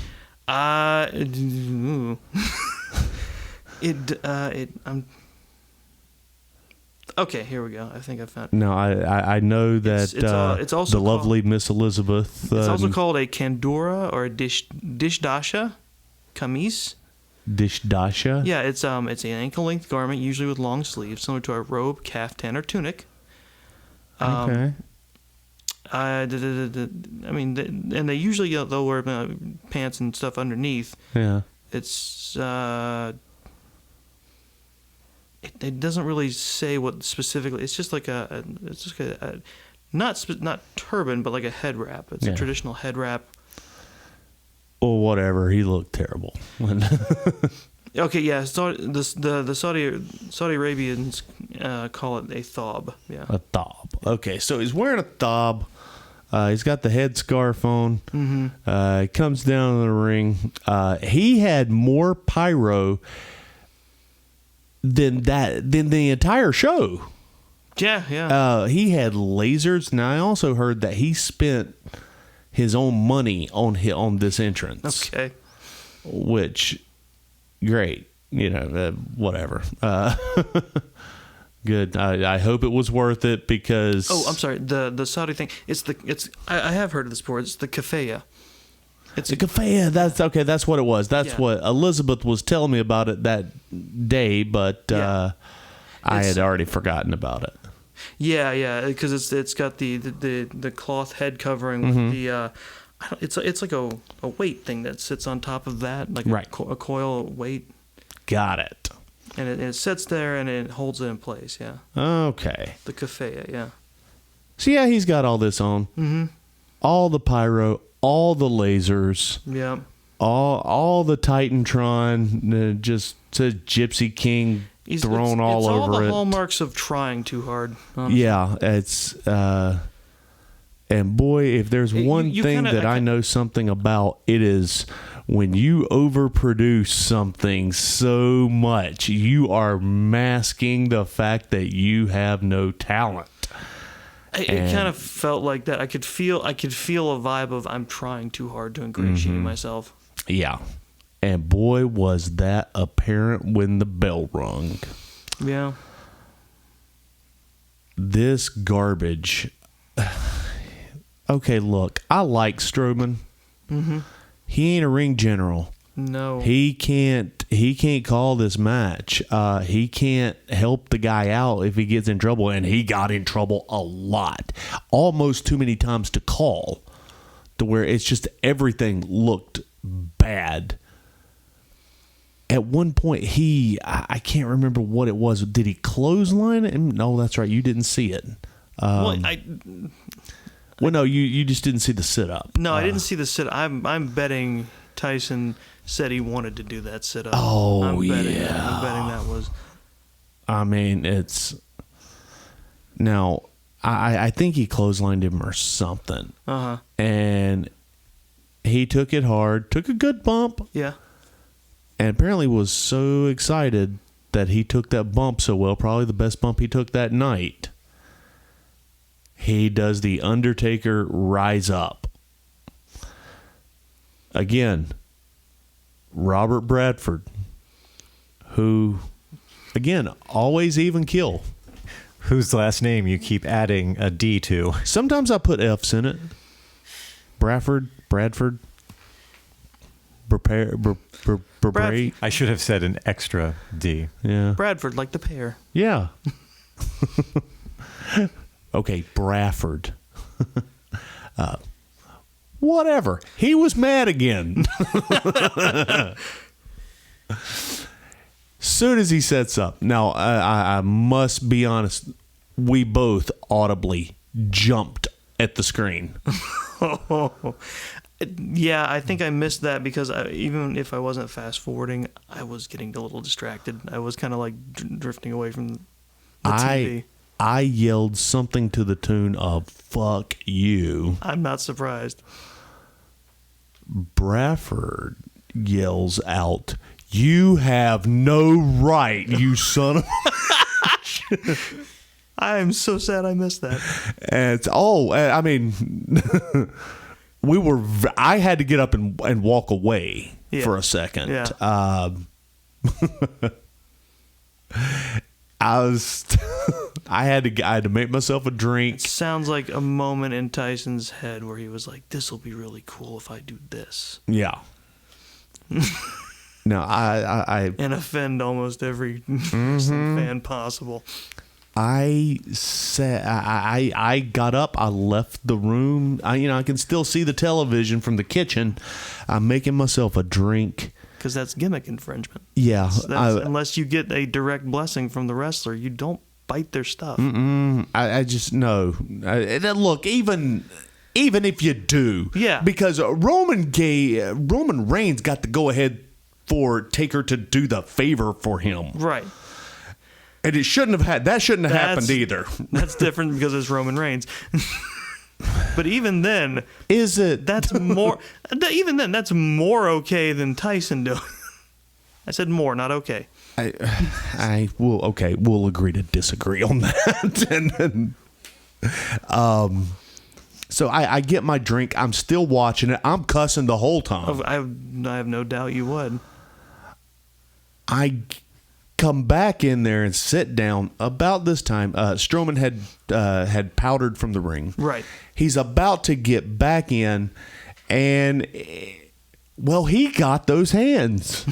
Okay, here we go. I think I found it. No, I know that it's also the lovely Miss Elizabeth. It's also called a kandura or a dishdasha kameez. Dishdasha? Yeah, it's an ankle-length garment, usually with long sleeves, similar to a robe, caftan, or tunic. Okay. I mean, and they usually they'll wear pants and stuff underneath. Yeah. It's it doesn't really say what specifically. It's just like not turban, but like a head wrap. It's a traditional head wrap. Well, whatever. He looked terrible. Okay, yeah. The Saudi Arabians call it a thob. Yeah. A thob. Okay, so he's wearing a thob. He's got the headscarf on. Mm-hmm. He comes down to the ring. He had more pyro than the entire show. Yeah. He had lasers. Now I also heard that he spent his own money on this entrance. Okay. Which, great. Whatever. Good. I hope it was worth it because. Oh, I'm sorry. The Saudi thing. I have heard of this before. It's the kafaya. It's a kafaya. That's okay. That's what it was. That's what Elizabeth was telling me about it that day, but I had already forgotten about it. Yeah, because it's got the cloth head covering with the. It's like a weight thing that sits on top of that, like a coil weight. Got it. And it sits there and it holds it in place. Yeah. Okay. The kafaya. Yeah. So yeah, he's got all this on. Mm-hmm. All the pyro, all the lasers. Yeah. All the Titantron, just says Gypsy King thrown all over it. It's all the hallmarks of trying too hard. Honestly. Yeah, it's and boy, if there's one thing that I know something about, it is when you overproduce something so much, you are masking the fact that you have no talent. It kind of felt like that. I could feel a vibe of I'm trying too hard to ingratiate myself. Yeah. And boy, was that apparent when the bell rung. Yeah. This garbage. Okay, look, I like Strowman. Mm-hmm. He ain't a ring general. No. He can't call this match. He can't help the guy out if he gets in trouble, and he got in trouble a lot. Almost too many times to call, to where it's just everything looked bad. At one point, I can't remember what it was. Did he clothesline it? No, that's right. You didn't see it. Well, no, you just didn't see the sit-up. No, I didn't see the sit-up. I'm betting Tyson said he wanted to do that sit-up. Oh, I'm betting yeah. that was... I mean, it's... Now, I think he clotheslined him or something. Uh-huh. And he took it hard, took a good bump. Yeah. And apparently was so excited that he took that bump so well, probably the best bump he took that night. He does the Undertaker rise up. Again, Robert Bradford, who, again, always even kill. Whose last name you keep adding a D to. Sometimes I put F's in it. Bradford. I should have said an extra D. Yeah. Bradford, like the pear. Yeah. Okay, Bradford. Whatever. He was mad again. Soon as he sets up. Now, I must be honest. We both audibly jumped at the screen. Yeah, I think I missed that because even if I wasn't fast forwarding, I was getting a little distracted. I was kind of like drifting away from the TV. I yelled something to the tune of "fuck you." I'm not surprised. Bradford yells out, "You have no right, you son of a..." I am so sad I missed that. And I mean, I had to get up and walk away for a second. Yeah. I had to make myself a drink. It sounds like a moment in Tyson's head where he was like, "This will be really cool if I do this." Yeah. No, I and offend almost every fan possible. I said I got up. I left the room. I can still see the television from the kitchen. I'm making myself a drink. Because that's gimmick infringement. Yeah. Unless you get a direct blessing from the wrestler, you don't bite their stuff. I just no. Look, even if you do, yeah, because Roman Reigns got to go ahead for Taker to do the favor for him, right? And it shouldn't have happened either. That's different because it's Roman Reigns. But even then, that's more. Even then, that's more okay than Tyson doing. I said more, not okay. I will. Okay, we'll agree to disagree on that. So I get my drink. I'm still watching it. I'm cussing the whole time. I have no doubt you would. I come back in there and sit down. About this time, Strowman had powdered from the ring. Right. He's about to get back in, And, well, he got those hands.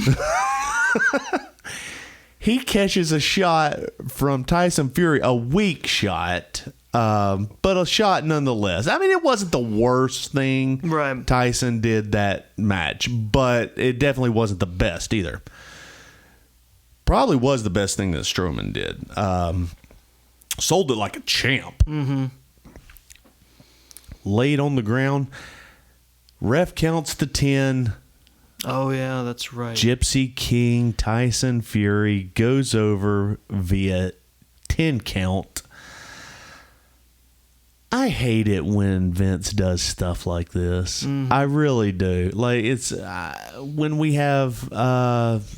He catches a shot from Tyson Fury, a weak shot, but a shot nonetheless. I mean, it wasn't the worst thing Tyson did that match, but it definitely wasn't the best either. Probably was the best thing that Strowman did. Sold it like a champ. Mm-hmm. Laid on the ground. Ref counts to 10. Oh, yeah, that's right. Gypsy King Tyson Fury goes over via 10 count. I hate it when Vince does stuff like this. I really do. Like, it's when we have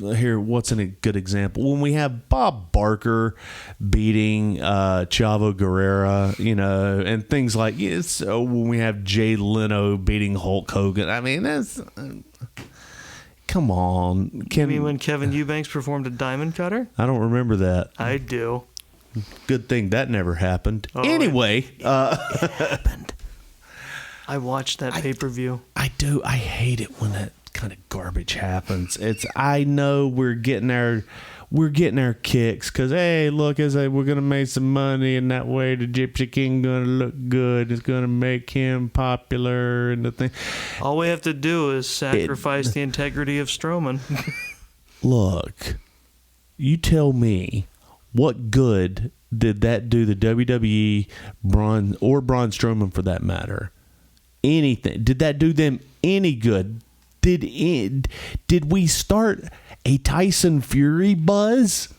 here. What's a good example? When we have Bob Barker beating Chavo Guerrera, and things like it's. When we have Jay Leno beating Hulk Hogan. I mean, that's. Come on. You mean when Kevin Eubanks performed a diamond cutter? I don't remember that. I do. Good thing that never happened. Oh, anyway. It happened. I watched that pay-per-view. I do. I hate it when that kind of garbage happens. I know we're getting our kicks because, hey, look, we're going to make some money, and that way the Gypsy King going to look good. It's going to make him popular and the thing. All we have to do is sacrifice the integrity of Strowman. Look, you tell me, what good did that do the WWE, Braun Strowman for that matter? Anything? Did that do them any good? Did we start a Tyson Fury buzz?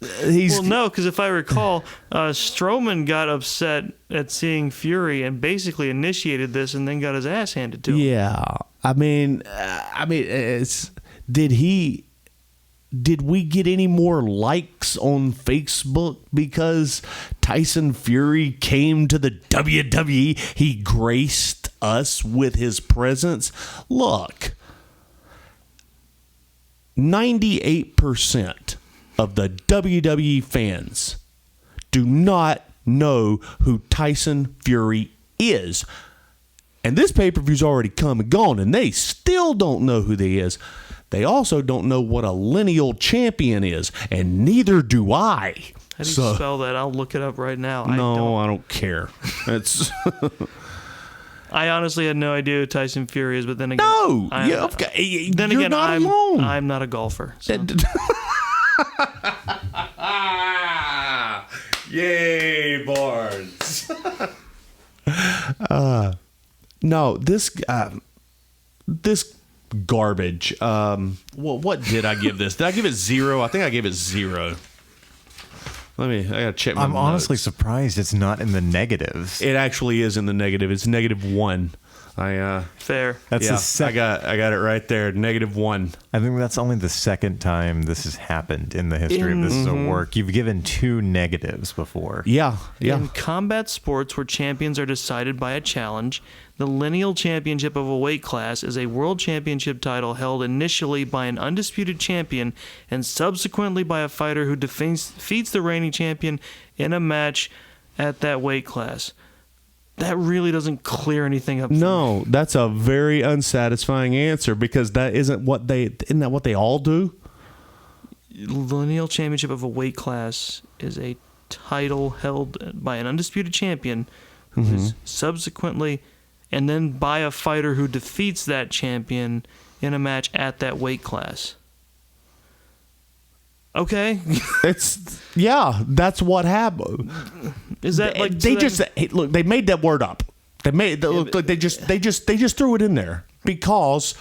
Well, no, because if I recall, Strowman got upset at seeing Fury and basically initiated this, and then got his ass handed to him. Yeah, I mean, Did we get any more likes on Facebook because Tyson Fury came to the WWE? He graced us with his presence. Look, 98% of the WWE fans do not know who Tyson Fury is. And this pay-per-view's already come and gone, and they still don't know who he is. They also don't know what a lineal champion is, and neither do I. How do you spell that? I'll look it up right now. I don't care. It's I honestly had no idea who Tyson Fury is, but then again, you're not alone. I'm not a golfer. So. Yay, Barnes. No, this garbage. What did I give this? Did I give it 0? I think I gave it 0. I gotta check my I'm notes. honestly surprised it's not in the negatives. It actually is in the negative. It's -1. Fair. That's the I got it right there. -1. I think that's only the second time this has happened in the history of This Is a Work. You've given 2 negatives before. Yeah. In combat sports where champions are decided by a challenge, the lineal championship of a weight class is a world championship title held initially by an undisputed champion and subsequently by a fighter who defeats the reigning champion in a match at that weight class. That really doesn't clear anything up. No, that's a very unsatisfying answer because isn't that what they all do? Lineal championship of a weight class is a title held by an undisputed champion who is subsequently, and then by a fighter who defeats that champion in a match at that weight class. Okay. That's what happened. Is that like they made that word up. They just threw it in there because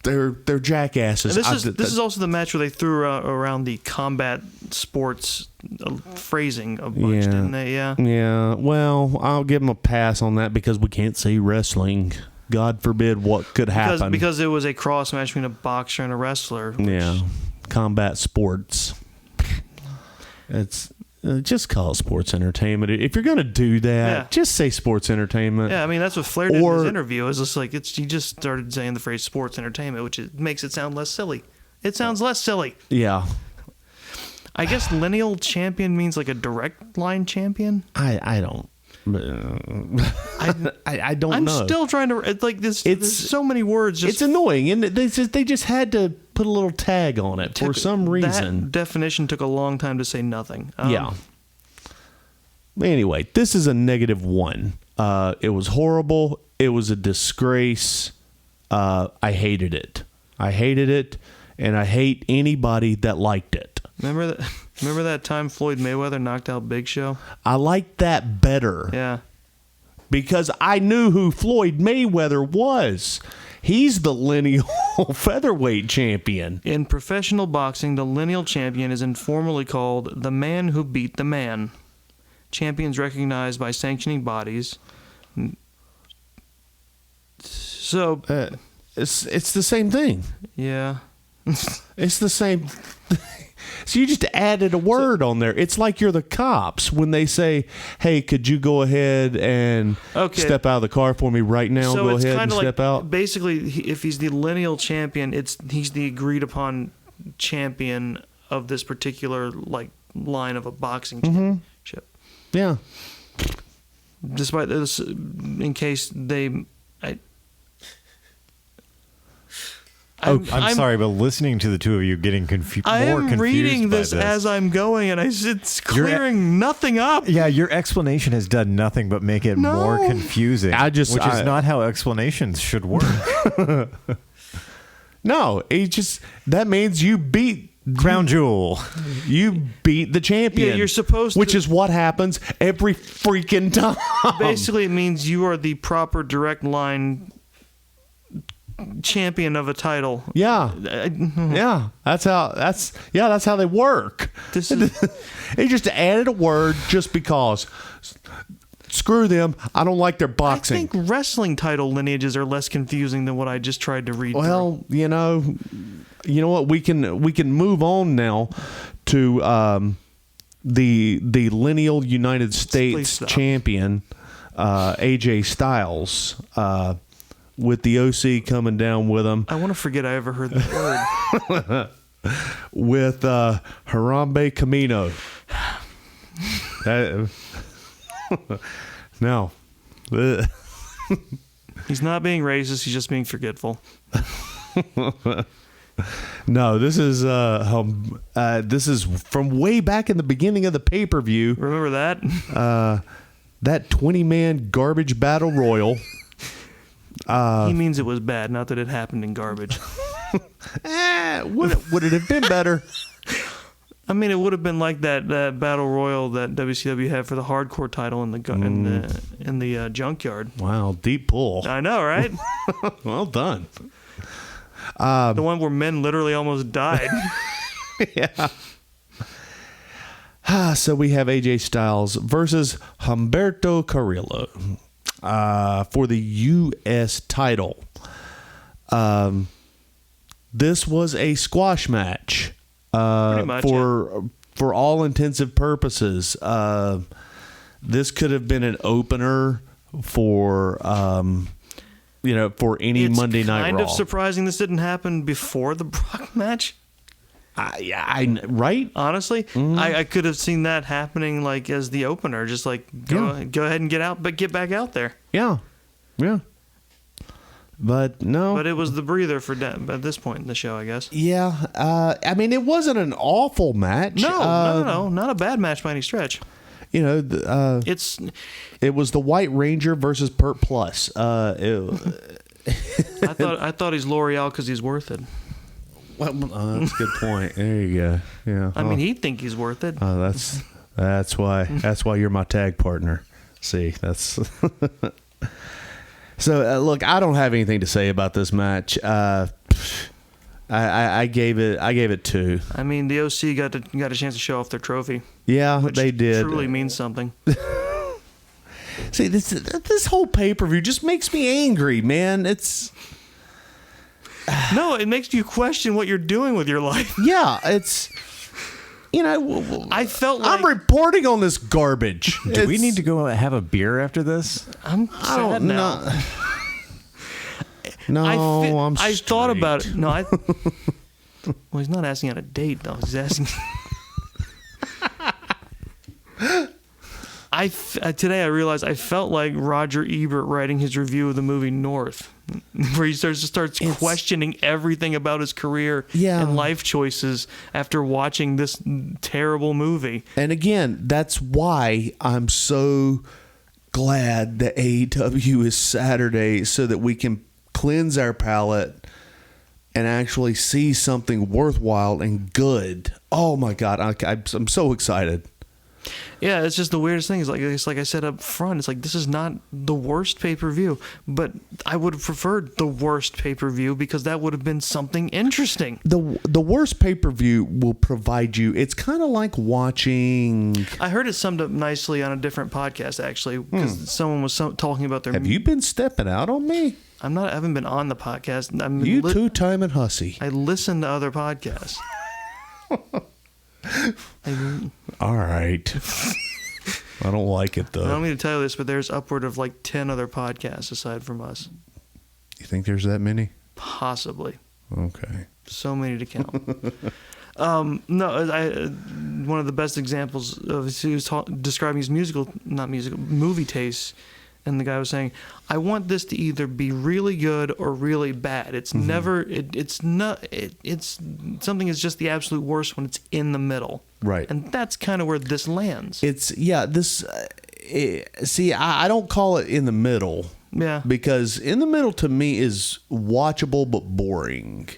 they're jackasses. And this is also the match where they threw around the combat sports phrasing a bunch, didn't they? Yeah. Yeah. Well, I'll give them a pass on that because we can't see wrestling. God forbid what could happen. Because it was a cross match between a boxer and a wrestler. Yeah. Combat sports. It's just call it sports entertainment. If you're going to do that, just say sports entertainment. Yeah, I mean, that's what Flair did in his interview. It's just like, he just started saying the phrase sports entertainment, which makes it sound less silly. It sounds less silly. Yeah. I guess lineal champion means like a direct line champion? I don't. I don't I'm know. still trying to. It's like this. There's so many words. It's annoying, and they just had to put a little tag on it for some reason. That definition took a long time to say nothing. Yeah. Anyway, this is a -1. It was horrible. It was a disgrace. I hated it. And I hate anybody that liked it. Remember that time Floyd Mayweather knocked out Big Show? I liked that better. Yeah. Because I knew who Floyd Mayweather was. He's the lineal featherweight champion. In professional boxing, the lineal champion is informally called the man who beat the man. Champions recognized by sanctioning bodies. So it's the same thing. yeah. It's the same. So you just added a word on there. It's like you're the cops when they say, "Hey, could you go ahead and step out of the car for me right now? So go it's ahead kind and of step out." Basically, if he's the lineal champion, he's the agreed upon champion of this particular line of a boxing championship. Yeah. Despite this, in case they. I'm sorry, but listening to the two of you getting more confused. I am reading by this as I'm going, and it's clearing nothing up. Yeah, your explanation has done nothing but make it more confusing. Which is not how explanations should work. No, that means you beat Crown Jewel. You beat the champion. Yeah, you're supposed to. Which is what happens every freaking time. Basically, it means you are the proper direct line champion of a title. Yeah. Yeah. That's how they work. They just added a word just because. Screw them. I don't like their boxing. I think wrestling title lineages are less confusing than what I just tried to read. Well, you know what? We can move on now to the lineal United States champion, AJ Styles. With the OC coming down with him. I want to forget I ever heard that word. With Harambe Camino. No. He's not being racist. He's just being forgetful. No, this is from way back in the beginning of the pay-per-view. Remember that? That 20-man garbage battle royal. He means it was bad, not that it happened in garbage. Would it have been better? I mean, it would have been like that battle royal that WCW had for the hardcore title in the junkyard. Wow, deep pull. I know, right? Well done. The one where men literally almost died. Yeah. So we have AJ Styles versus Humberto Carrillo. For the U.S. title. This was a squash match. Pretty much, for all intensive purposes. This could have been an opener for for any Monday Night Raw. It's kind of surprising this didn't happen before the Brock match. Right? Honestly, I could have seen that happening as the opener, just go ahead and get out, but get back out there. Yeah. But no. But it was the breather at this point in the show, I guess. Yeah. I mean, it wasn't an awful match. No, not a bad match by any stretch. It was the White Ranger versus Pert Plus. I thought he's L'Oreal because he's worth it. Well, that's a good point. There you go. Yeah. I mean, he'd think he's worth it. That's why you're my tag partner. See, that's. So look, I don't have anything to say about this match. I gave it 2. I mean, the OC got a chance to show off their trophy. Yeah, which they did. Truly means something. See, this whole pay-per-view just makes me angry, man. It's. No, it makes you question what you're doing with your life. Yeah, it's. I felt like I'm reporting on this garbage. Do we need to go have a beer after this? I'm sad now. No, I thought about it. No, well, he's not asking on a date, though. He's asking. Today I realized I felt like Roger Ebert writing his review of the movie North, where he starts questioning everything about his career and life choices after watching this terrible movie. And again, that's why I'm so glad that AEW is Saturday, so that we can cleanse our palate and actually see something worthwhile and good. Oh my God, I'm so excited. Yeah, it's just the weirdest thing. It's like I said up front. It's like, this is not the worst pay-per-view, but I would have preferred the worst pay-per-view because that would have been something interesting. The worst pay-per-view will provide you. It's kind of like watching. I heard it summed up nicely on a different podcast, actually, because someone was talking about their. Have you been stepping out on me? I haven't been on the podcast. You two-timing hussy. I listen to other podcasts. All right. I don't like it, though. I don't mean to tell you this, but there's upward of like 10 other podcasts aside from us. You think there's that many? Possibly. Okay. So many to count. One of the best examples of he was describing his movie tastes, and the guy was saying, I want this to either be really good or really bad. It's never, it's something is just the absolute worst when it's in the middle. Right. And that's kind of where this lands. I don't call it in the middle. Yeah. Because in the middle to me is watchable but boring.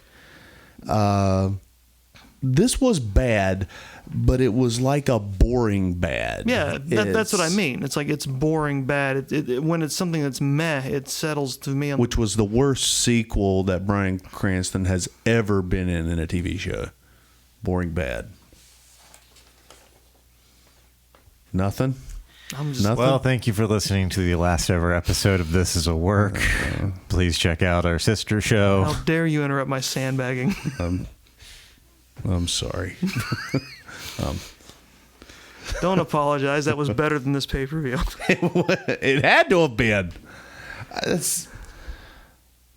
This was bad, but it was like a boring bad. Yeah, that's what I mean. It's like it's boring bad. When it's something that's meh, it settles to me. Which was the worst sequel that Bryan Cranston has ever been in a TV show. Boring bad. Nothing? Nothing? Well, thank you for listening to the last ever episode of This Is a Work. Please check out our sister show. How dare you interrupt my sandbagging? I'm sorry. Don't apologize. That was better than this pay-per-view. It had to have been.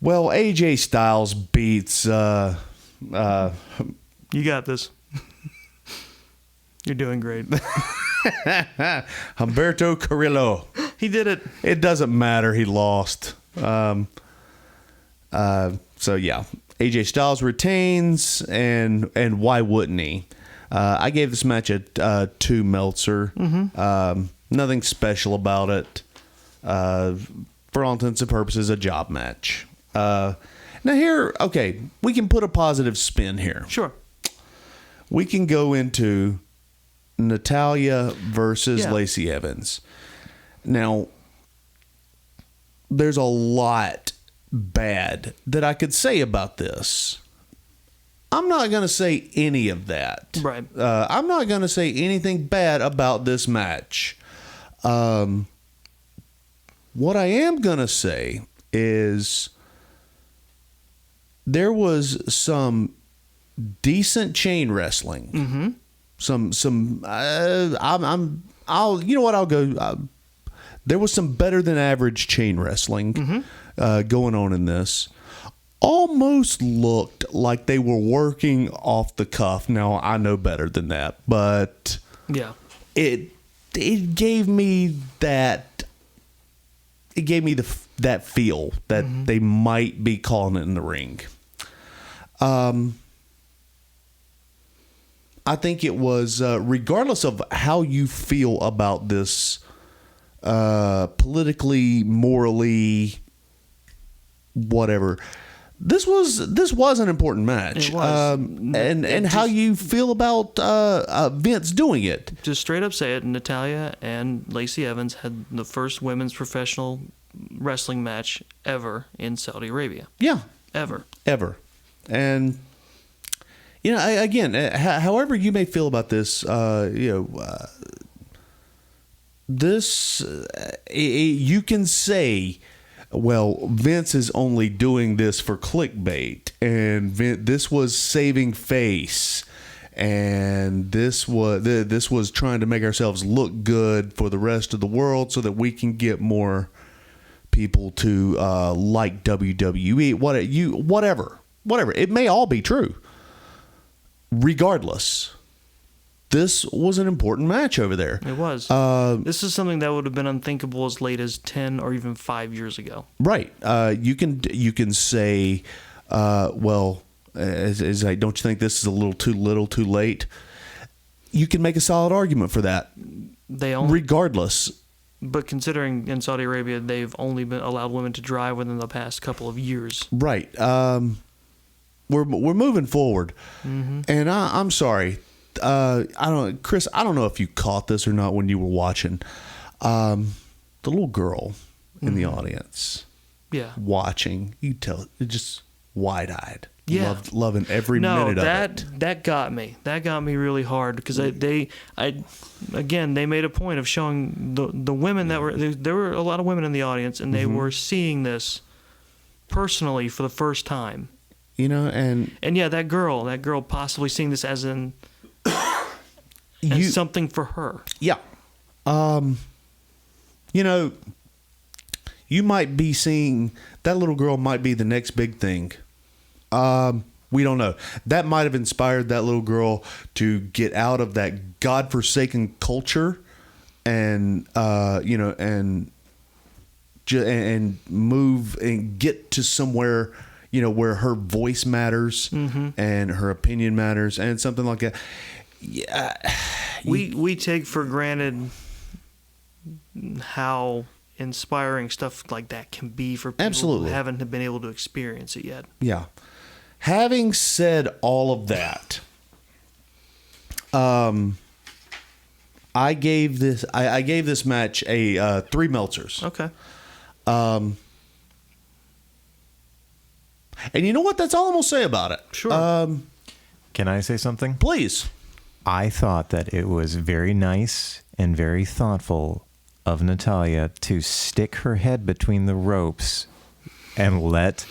Well, AJ Styles beats... You got this. You're doing great. Humberto Carrillo. He did it. It doesn't matter. He lost. So, yeah. AJ Styles retains, and why wouldn't he? I gave this match a 2 Meltzer. Nothing special about it. For all intents and purposes, a job match. Now here, okay, we can put a positive spin here. Sure. We can go into Natalya versus Lacey Evans. Now, there's a lot bad that I could say about this. I'm not going to say any of that. Right. I'm not going to say anything bad about this match. What I am going to say is there was some decent chain wrestling. There was some better than average chain wrestling going on in this. Almost looked like they were working off the cuff. Now I know better than that, but yeah, it gave me that. It gave me that feel that they might be calling it in the ring. I think it was, regardless of how you feel about this, politically, morally, whatever. This was an important match. It was. And how you feel about Vince doing it. Just straight up say it, Natalya and Lacey Evans had the first women's professional wrestling match ever in Saudi Arabia. Yeah. Ever. And, again, however you may feel about this, this, you can say, well, Vince is only doing this for clickbait, and this was saving face, and this was trying to make ourselves look good for the rest of the world so that we can get more people to like WWE. Whatever. It may all be true. Regardless, this was an important match over there. It was. This is something that would have been unthinkable as late as 10 or even 5 years ago. Right. You can say, well, as I don't you think this is a little too late? You can make a solid argument for that. Regardless. But considering in Saudi Arabia they've only been allowed women to drive within the past couple of years. Right. We're moving forward, and I'm sorry. Chris, I don't know if you caught this or not when you were watching. The little girl in the audience, watching, you tell, just wide-eyed, loving every minute of it. That got me. That got me really hard because they made a point of showing the women that there were a lot of women in the audience, and they were seeing this personally for the first time. You know, and yeah, that girl possibly seeing this as something for her. Yeah. You know, you might be seeing that little girl might be the next big thing. We don't know. That might have inspired that little girl to get out of that godforsaken culture and and move and get to somewhere, where her voice matters and her opinion matters and something like that. Yeah. We take for granted how inspiring stuff like that can be for people who haven't been able to experience it yet. Yeah. Having said all of that, I gave this match a 3 Meltzers. Okay. And you know what? That's all I'm gonna say about it. Sure. Can I say something? Please. I thought that it was very nice and very thoughtful of Natalya to stick her head between the ropes and let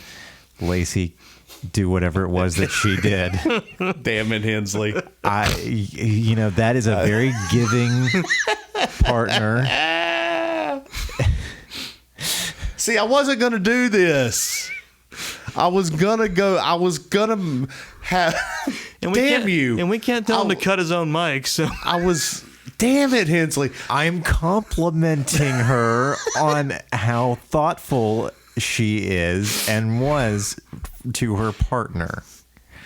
Lacey do whatever it was that she did. Damn it, Hensley. That is a very giving partner. See, I wasn't going to do this. I was going to have... Damn you. And we can't tell him to cut his own mic, so... Damn it, Hensley. I'm complimenting her on how thoughtful she is and was to her partner.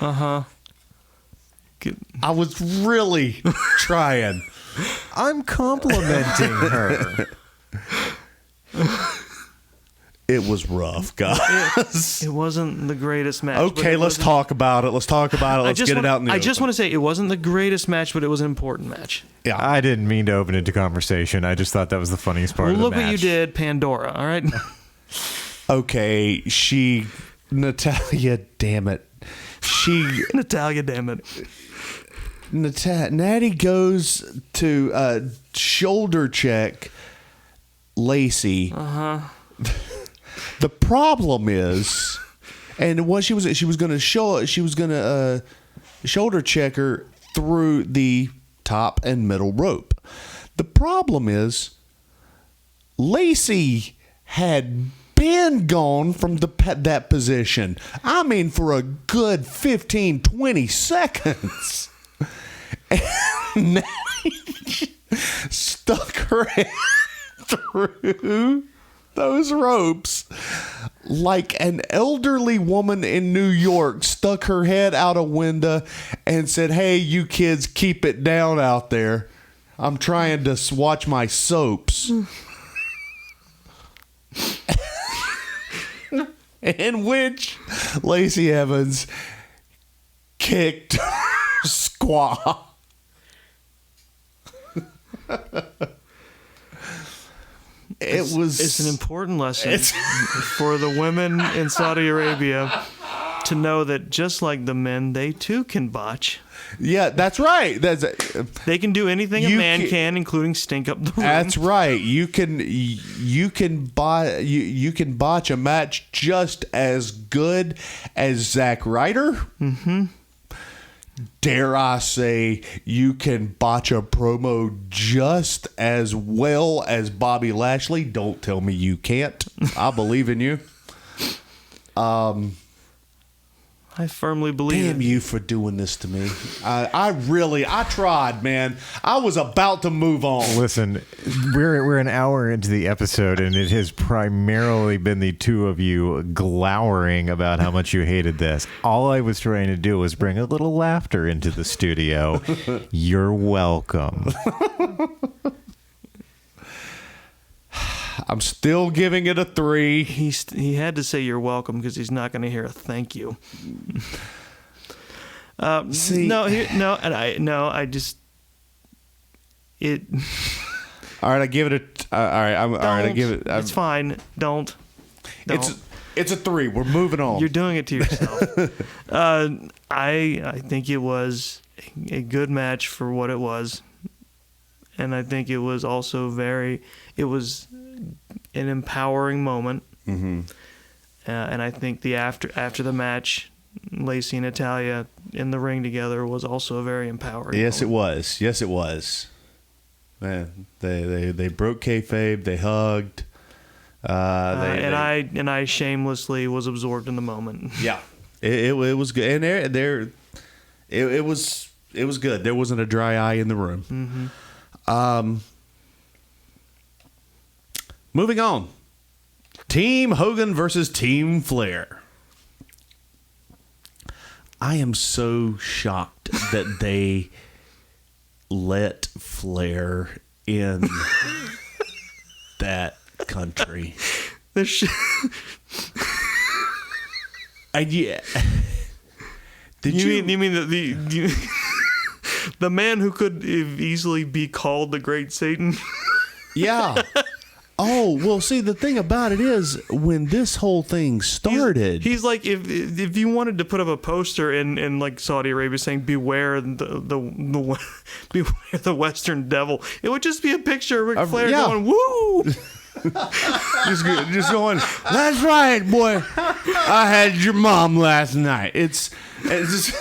Uh-huh. I was really trying. I'm complimenting her. It was rough, guys. It wasn't the greatest match. Okay, let's talk about it. Let's get it out in the open. I just want to say it wasn't the greatest match, but it was an important match. Yeah, I didn't mean to open it to conversation. I just thought that was the funniest part of the match. Look what you did, Pandora, all right? Okay, Natalya, damn it. Natalya, damn it. Natty goes to shoulder check Lacey. Uh-huh. The problem is, and what she was going to shoulder check her through the top and middle rope. The problem is, Lacey had been gone from that position. I mean, for a good 15, 20 seconds. And Natty stuck her head through those ropes like an elderly woman in New York stuck her head out a window and said, "Hey, you kids, keep it down out there. I'm trying to watch my soaps." In which Lacey Evans kicked Squaw. It's an important lesson for the women in Saudi Arabia to know that just like the men, they too can botch. Yeah, that's right. They can do anything a man can, including stink up the room. That's right. You can botch a match just as good as Zack Ryder. Mm-hmm. Dare I say, you can botch a promo just as well as Bobby Lashley. Don't tell me you can't. I believe in you. I firmly believe Damn you for doing this to me. I tried, man. I was about to move on. Listen, we're an hour into the episode, and it has primarily been the two of you glowering about how much you hated this. All I was trying to do was bring a little laughter into the studio. You're welcome. I'm still giving it a 3. he had to say you're welcome because he's not going to hear a thank you. See, I just it. All right, I give it a. All right, all right, I give it. It's fine. Don't. It's a 3. We're moving on. You're doing it to yourself. I think it was a good match for what it was, and I think it was also it was an empowering moment. Mm-hmm. And I think after the match, Lacey and Natalya in the ring together was also a very empowering. Yes, moment. it was. Yes, it was. Man, they broke kayfabe. They hugged. I shamelessly was absorbed in the moment. Yeah, it was good, and it was good. There wasn't a dry eye in the room. Mm-hmm. Moving on. Team Hogan versus Team Flair. I am so shocked that they let Flair in that country. Yeah. You mean the man who could easily be called the Great Satan? Yeah. Oh, well, see, the thing about it is, when this whole thing started... He's like, if you wanted to put up a poster in like Saudi Arabia saying, beware beware the Western Devil, it would just be a picture of Ric Flair going, woo! just going, that's right, boy. I had your mom last night. It's just...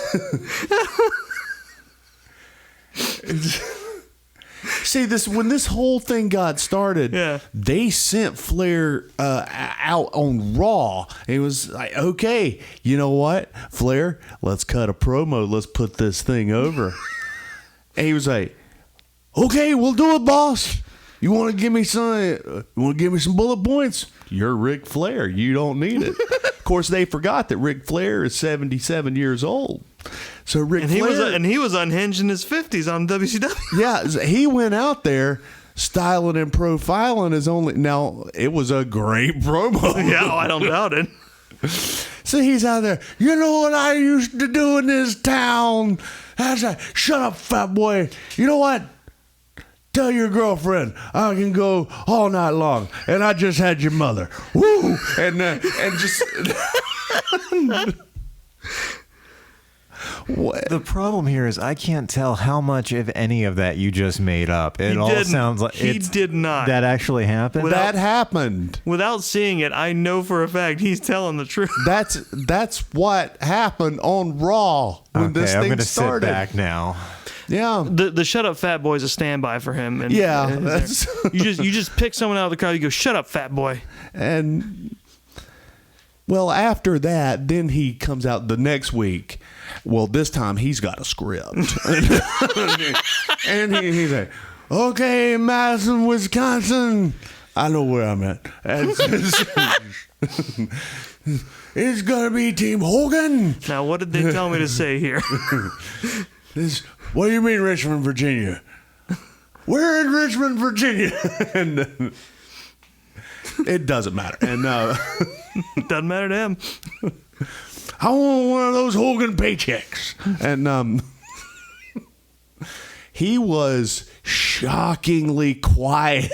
See, when this whole thing got started, they sent Flair out on Raw. It was like, okay, you know what, Flair, let's cut a promo. Let's put this thing over. And he was like, okay, we'll do it, boss. You want to give me some bullet points? You're Ric Flair. You don't need it. Of course, they forgot that Ric Flair is 77 years old. So he was unhinged in his 50s on WCW. Yeah, he went out there styling and profiling his only. Now, it was a great promo. Yeah, I don't doubt it. So he's out there. You know what I used to do in this town? Shut up, fat boy. You know what? Tell your girlfriend I can go all night long, and I just had your mother. Woo! And just. What? The problem here is I can't tell how much, if any, of that you just made up. It all sounds like he did not. That actually happened. That happened. Without seeing it, I know for a fact he's telling the truth. That's what happened on Raw when this thing I'm gonna started. Sit back now. Yeah, the shut up fat boy is a standby for him. And, yeah, you just pick someone out of the crowd. You go, shut up, fat boy. And well, after that, then he comes out the next week. Well, this time he's got a script, and he's like, "Okay, Madison, Wisconsin, I know where I'm at. It's gonna be Team Hogan." Now, what did they tell me to say here? What do you mean, Richmond, Virginia? We're in Richmond, Virginia, and it doesn't matter. And it doesn't matter to him. I want one of those Hogan paychecks. And he was shockingly quiet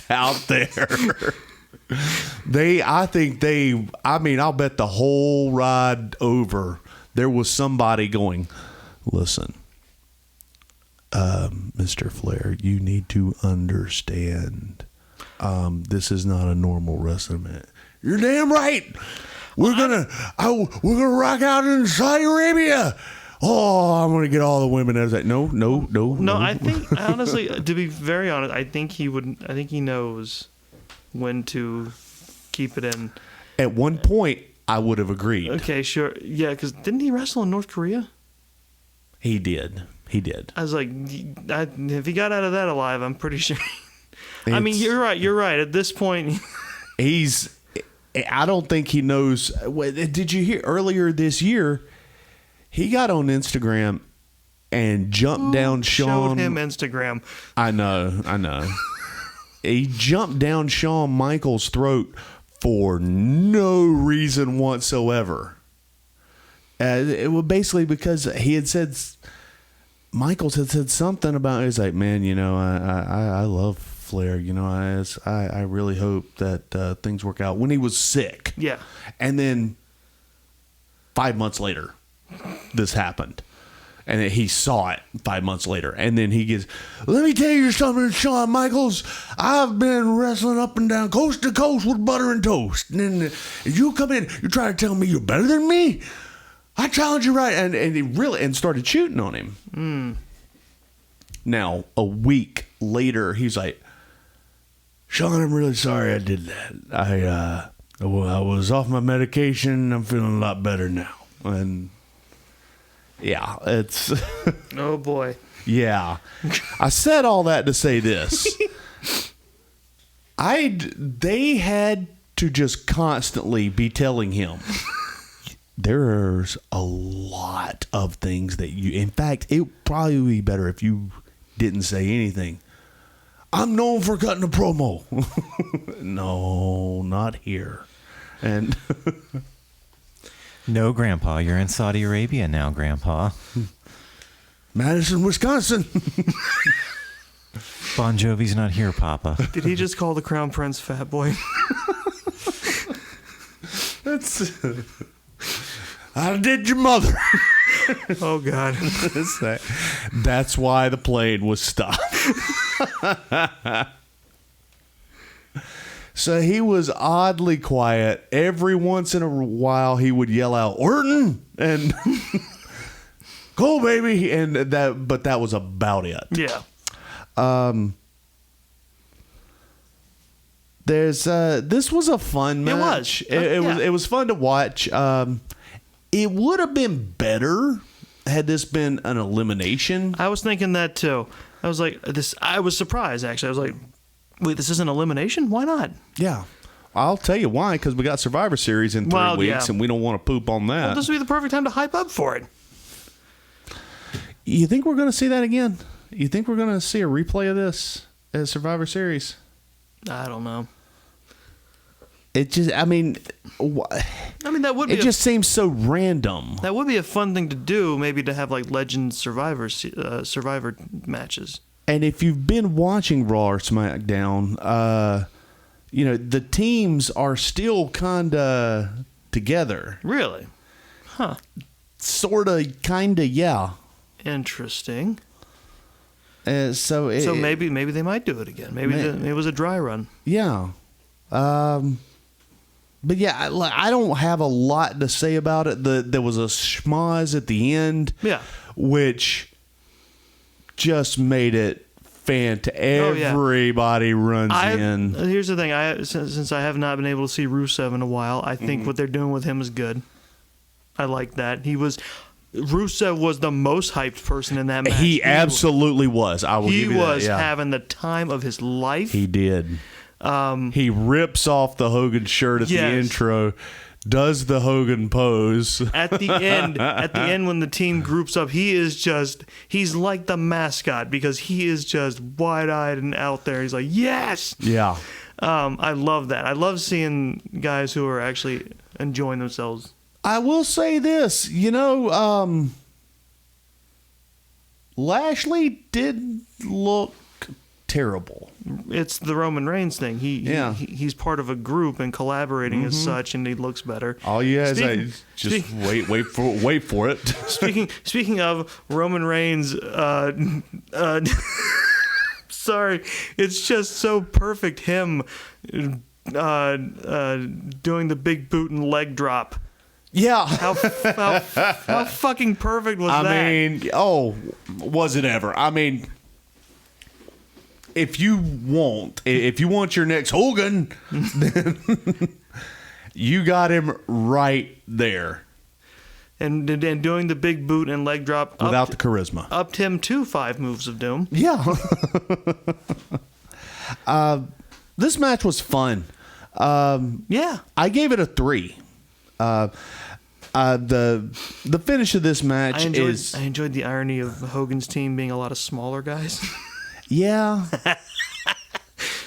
out there. I'll bet the whole ride over, there was somebody going, listen, Mr. Flair, you need to understand, this is not a normal wrestling match. You're damn right. We're gonna rock out in Saudi Arabia. Oh, I'm gonna get all the women. I was like, no. I think honestly, to be very honest, I think he knows when to keep it in. At one point, I would have agreed. Okay, sure. Yeah, because didn't he wrestle in North Korea? He did. I was like, if he got out of that alive, I'm pretty sure. I mean, you're right. At this point, I don't think he knows. Did you hear earlier this year? He got on Instagram and jumped down Shawn. Showed him Instagram. I know. He jumped down Shawn Michaels' throat for no reason whatsoever. It was basically because he had said, Michaels had said something about, he's like, man, I love Flair. I really hope that things work out, when he was sick. Yeah. And then 5 months later, this happened. And he saw it 5 months later. And then he gets, let me tell you something, Shawn Michaels. I've been wrestling up and down, coast to coast with butter and toast. And then you come in, you try to tell me you're better than me? I challenge you, right? And he really started shooting on him. Now, a week later, he's like, Shawn, I'm really sorry I did that. I was off my medication. I'm feeling a lot better now. And yeah, it's Oh boy. Yeah. I said all that to say this. They had to just constantly be telling him, there's a lot of things that in fact, it would probably be better if you didn't say anything. I'm known for cutting a promo. No, not here. And No, Grandpa, you're in Saudi Arabia now, Grandpa. Madison, Wisconsin. Bon Jovi's not here, Papa. Did he just call the Crown Prince fat boy? I did your mother. Oh, God. That's why the plane was stopped. So he was oddly quiet. Every once in a while, he would yell out, Orton! And go, baby! But that was about it. Yeah. This was a fun match. It was fun to watch. It would have been better had this been an elimination. I was thinking that too. I was like, I was surprised, actually. I was like, wait, this isn't elimination? Why not? Yeah. I'll tell you why, because we got Survivor Series in 3 weeks, and we don't want to poop on that. Well, this would be the perfect time to hype up for it. You think we're going to see that again? You think we're going to see a replay of this at Survivor Series? I don't know. It just, that would be. It just seems so random. That would be a fun thing to do, maybe to have like Legend Survivor matches. And if you've been watching Raw or SmackDown, the teams are still kind of together. Really? Huh. Sort of, kind of, yeah. Interesting. So maybe they might do it again. Maybe it was a dry run. Yeah. But yeah, I don't have a lot to say about it. There was a schmoz at the end, which just made it fantastic. Everybody runs in. Here's the thing: since I have not been able to see Rusev in a while, I think what they're doing with him is good. I like that. Rusev was the most hyped person in that match. He absolutely was. I will give you that. He was having the time of his life. He did. He rips off the Hogan shirt at the intro, does the Hogan pose. At the end when the team groups up, he's like the mascot because he is just wide-eyed and out there. He's like, yes! Yeah. I love that. I love seeing guys who are actually enjoying themselves. I will say this, Lashley did look terrible. It's the Roman Reigns thing. He's part of a group and collaborating as such, and he looks better. All you guys wait for it. Speaking of Roman Reigns, sorry, it's just so perfect. Him doing the big boot and leg drop. Yeah. How fucking perfect was that? I mean, was it ever? I mean, if you want your next Hogan, then You got him right there. And doing the big boot and leg drop Without the charisma. Upped him to 5 moves of doom. Yeah. This match was fun. Yeah. I gave it a 3. The finish of this match I enjoyed the irony of Hogan's team being a lot of smaller guys. Yeah.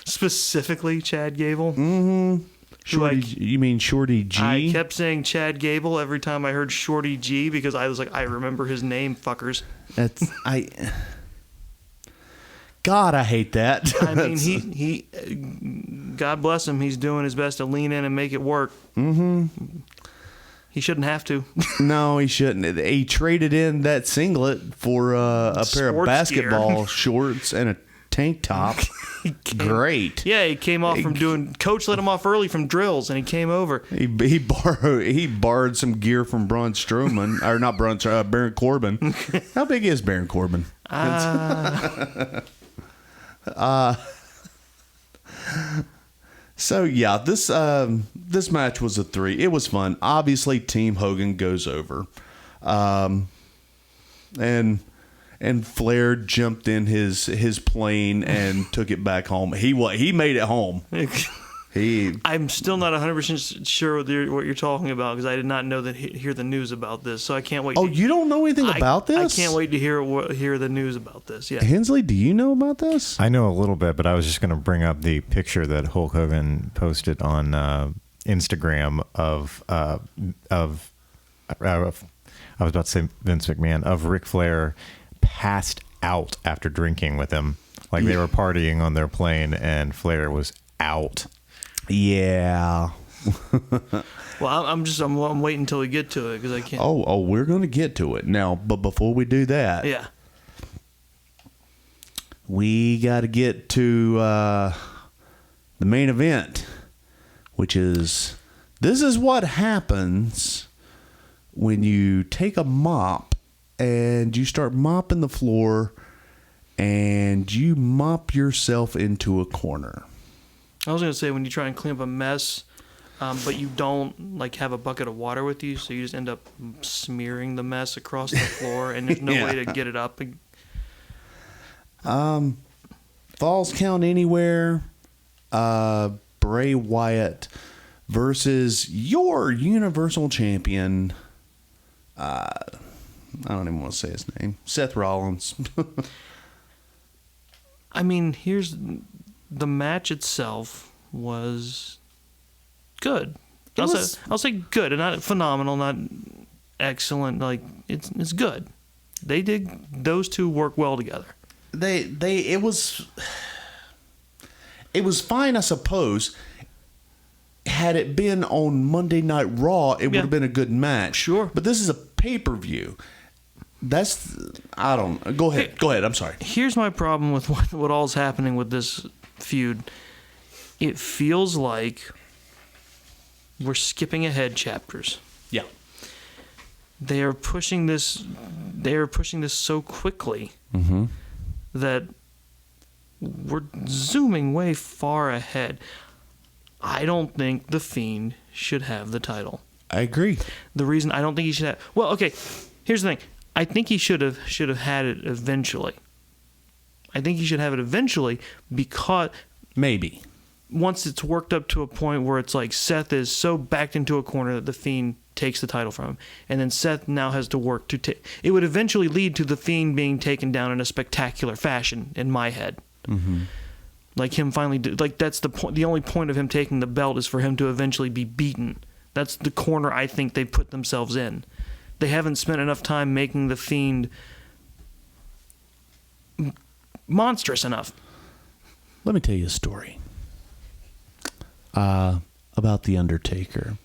Specifically Chad Gable. Mm-hmm. Shorty, you mean Shorty G? I kept saying Chad Gable every time I heard Shorty G because I was like, I remember his name, fuckers. God, I hate that. I mean, he God bless him. He's doing his best to lean in and make it work. Mm-hmm. He shouldn't have to. No, he shouldn't. He traded in that singlet for a pair of basketball shorts and a tank top. Great. Yeah, he came off from doing. Coach let him off early from drills, and he came over. He borrowed some gear from Braun Strowman, or not Braun, Baron Corbin. How big is Baron Corbin? So yeah, this match was a 3. It was fun. Obviously, Team Hogan goes over, and Flair jumped in his plane and took it back home. He made it home. I'm still not 100% sure what you're talking about because I did not know hear the news about this, so I can't wait. Oh, you don't know anything about this? I can't wait to hear the news about this. Yeah, Hensley, do you know about this? I know a little bit, but I was just going to bring up the picture that Hulk Hogan posted on Instagram of I was about to say Vince McMahon, of Ric Flair passed out after drinking with him. Like they were partying on their plane, and Flair was out. Yeah. Well, I'm waiting until we get to it because I can't. Oh, we're going to get to it now. But before we do that, yeah, we got to get to the main event, which is this is what happens when you take a mop and you start mopping the floor and you mop yourself into a corner. I was going to say when you try and clean up a mess, but you don't like have a bucket of water with you, so you just end up smearing the mess across the floor, and there's no way to get it up. Falls count anywhere. Bray Wyatt versus your Universal Champion. I don't even want to say his name. Seth Rollins. I mean, the match itself was good. I'll say good, and not phenomenal, not excellent. Like it's good. Those two work well together. It was fine, I suppose. Had it been on Monday Night Raw, it would have been a good match. Sure. But this is a pay-per-view. I don't. Go ahead. Go ahead. I'm sorry. Here's my problem with what all's happening with this feud. It feels like we're skipping ahead chapters. Yeah. They are pushing this so quickly that we're zooming way far ahead. I don't think The Fiend should have the title. I agree. The reason I don't think he should have... Well, okay, here's the thing. I think he should have had it eventually. I think he should have it eventually because... Maybe. Once it's worked up to a point where it's like Seth is so backed into a corner that The Fiend takes the title from him. And then Seth now has to work to take... It would eventually lead to The Fiend being taken down in a spectacular fashion, in my head. Mm-hmm. Like him finally... Like that's the point. The only point of him taking the belt is for him to eventually be beaten. That's the corner I think they put themselves in. They haven't spent enough time making The Fiend monstrous enough. Let me tell you a story about The Undertaker.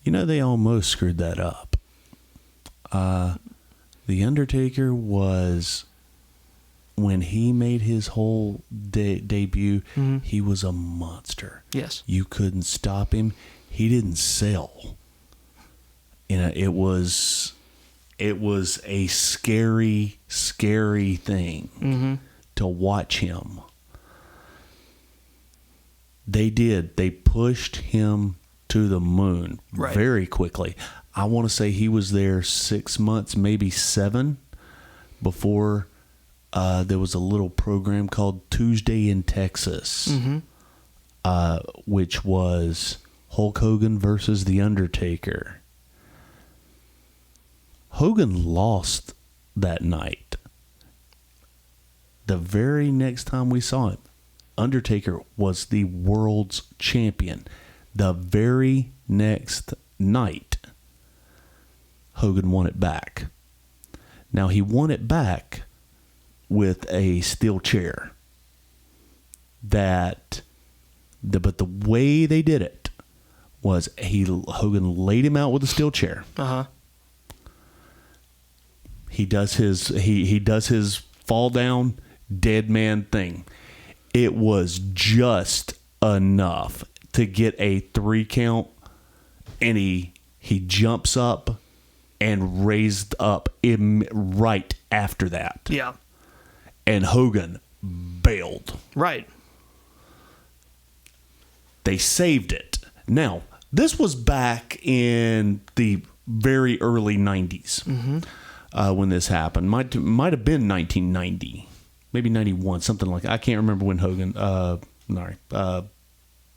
You know, they almost screwed that up. The Undertaker was, when he made his whole debut, he was a monster. Yes. You couldn't stop him. He didn't sell. You know, it was a scary, scary thing to watch him. They did. They pushed him to the moon Right. very quickly. I want to say he was there 6 months, maybe 7, before there was a little program called Tuesday in Texas, which was Hulk Hogan versus The Undertaker. Hogan lost that night. The very next time we saw him, Undertaker was the world's champion. The very next night, Hogan won it back. Now, he won it back with a steel chair. But the way they did it was Hogan laid him out with a steel chair. He does his fall down dead man thing. It was just enough to get a 3 count, and he jumps up and raised up right after that. Yeah. And Hogan bailed. Right. They saved it. Now, this was back in the very early 90s when this happened. Might have been 1990, maybe 91, something like that. I can't remember when Hogan,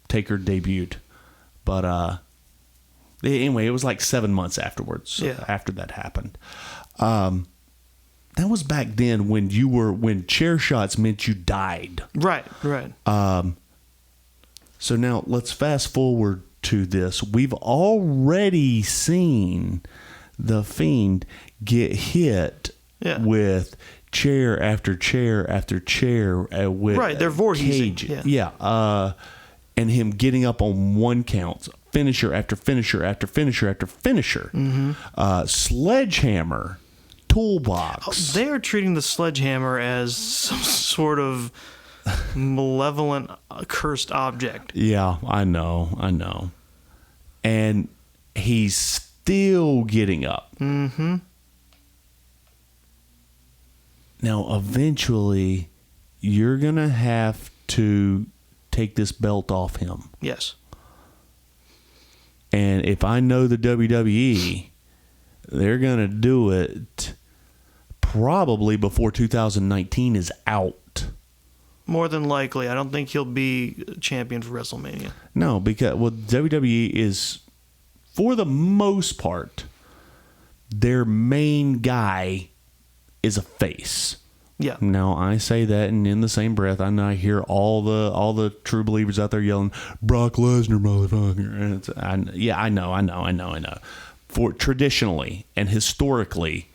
Taker debuted. But anyway, it was like 7 months afterwards. Yeah. After that happened. That was back then when chair shots meant you died. Right. So now let's fast forward to this. We've already seen the Fiend get hit with chair after chair after chair. With They're vorticing. cage. Yeah. And him getting up on 1 count. Finisher after finisher after finisher after finisher. Sledgehammer. Toolbox. They are treating the sledgehammer as some sort of malevolent, cursed object. Yeah, I know. And he's still getting up. Now, eventually, you're going to have to take this belt off him. Yes. And if I know the WWE, they're going to do it probably before 2019 is out. More than likely. I don't think he'll be champion for WrestleMania. No, because WWE is, for the most part, their main guy is a face. Yeah. Now, I say that, and in the same breath, I hear all the true believers out there yelling, Brock Lesnar, motherfucker. And I know. For traditionally and historically,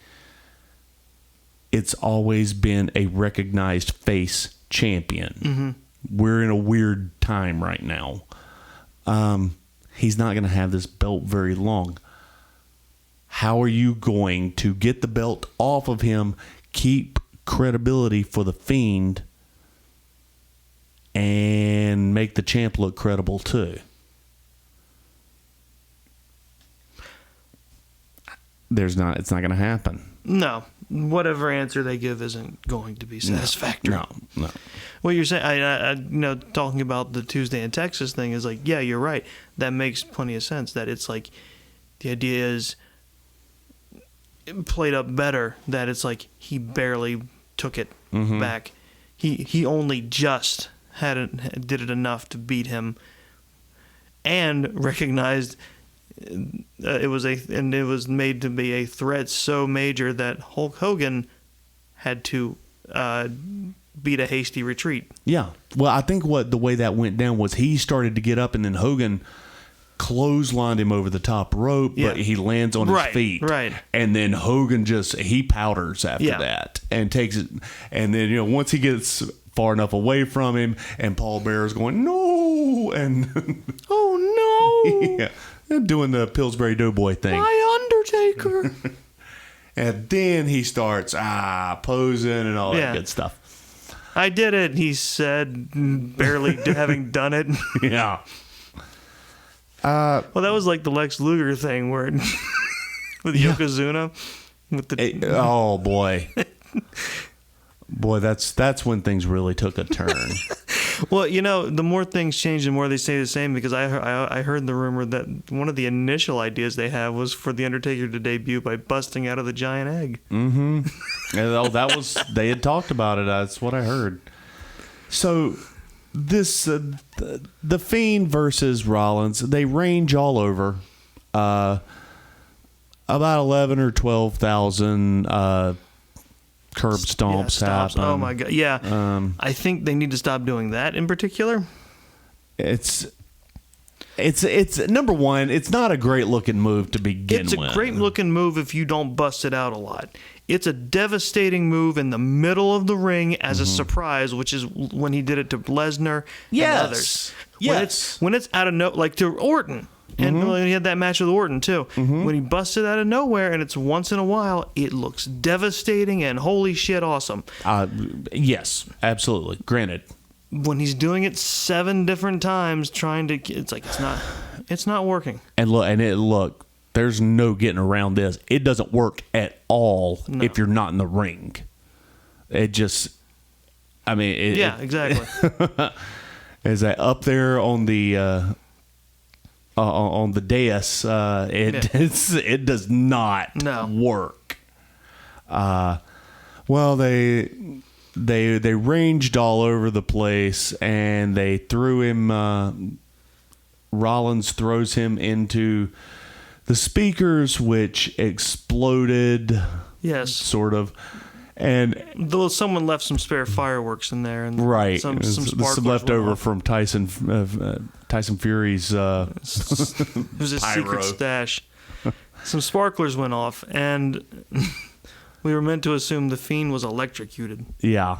it's always been a recognized face champion. We're in a weird time right now. He's not going to have this belt very long. How are you going to get the belt off of him, keep credibility for the Fiend, and make the champ look credible too? It's not going to happen. No. Whatever answer they give isn't going to be satisfactory. No. What you're saying, I talking about the Tuesday in Texas thing is like, yeah, you're right. That makes plenty of sense. That it's like, the idea is played up better. That it's like he barely took it back. He only just did it enough to beat him, and recognized it was made to be a threat so major that Hulk Hogan had to beat a hasty retreat. Yeah. Well, I think the way that went down was he started to get up, and then Hogan clotheslined him over the top rope, but he lands on his feet. Right. And then Hogan he powders after that and takes it. And then, once he gets far enough away from him, and Paul Bearer's going, no, and oh no. Yeah. And doing the Pillsbury Doughboy thing. My Undertaker. And then he starts posing and all that good stuff. I did it, he said, barely having done it. Yeah. Well, that was like the Lex Luger thing where with Yokozuna. With the oh boy. Boy, that's when things really took a turn. Well, the more things change, the more they stay the same. Because I heard the rumor that one of the initial ideas they had was for the Undertaker to debut by busting out of the giant egg. Mm-hmm. That was they had talked about it. That's what I heard. So this the Fiend versus Rollins, they range all over. About 11 or 12,000 curb stomps happen. Oh my god! Yeah, I think they need to stop doing that in particular. It's number one. It's not a great looking move to begin with. It's a great looking move if you don't bust it out a lot. It's a devastating move in the middle of the ring as a surprise, which is when he did it to Lesnar and others. When it's out of like to Orton. And he had that match with Orton, too. When he busted out of nowhere, and it's once in a while, it looks devastating and holy shit awesome. Yes, absolutely. Granted. When he's doing it 7 different times, it's not working. And look, there's no getting around this. It doesn't work at all if you're not in the ring. It just, exactly. Is that up there on the dais, it does not work. Well, they ranged all over the place, and they threw him. Rollins throws him into the speakers, which exploded. Yes, sort of. And someone left some spare fireworks in there, and some leftover from Tyson Fury's. It was a secret stash. Some sparklers went off, and we were meant to assume the Fiend was electrocuted. Yeah,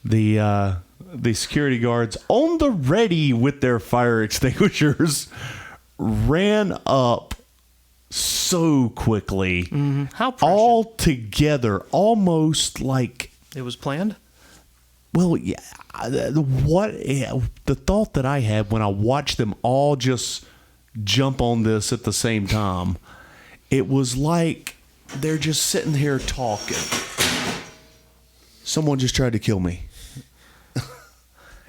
the security guards on the ready with their fire extinguishers ran up so quickly. How prescient. All together, almost like it was planned. Well, yeah. The thought that I had when I watched them all just jump on this at the same time, it was like they're just sitting here talking. Someone just tried to kill me.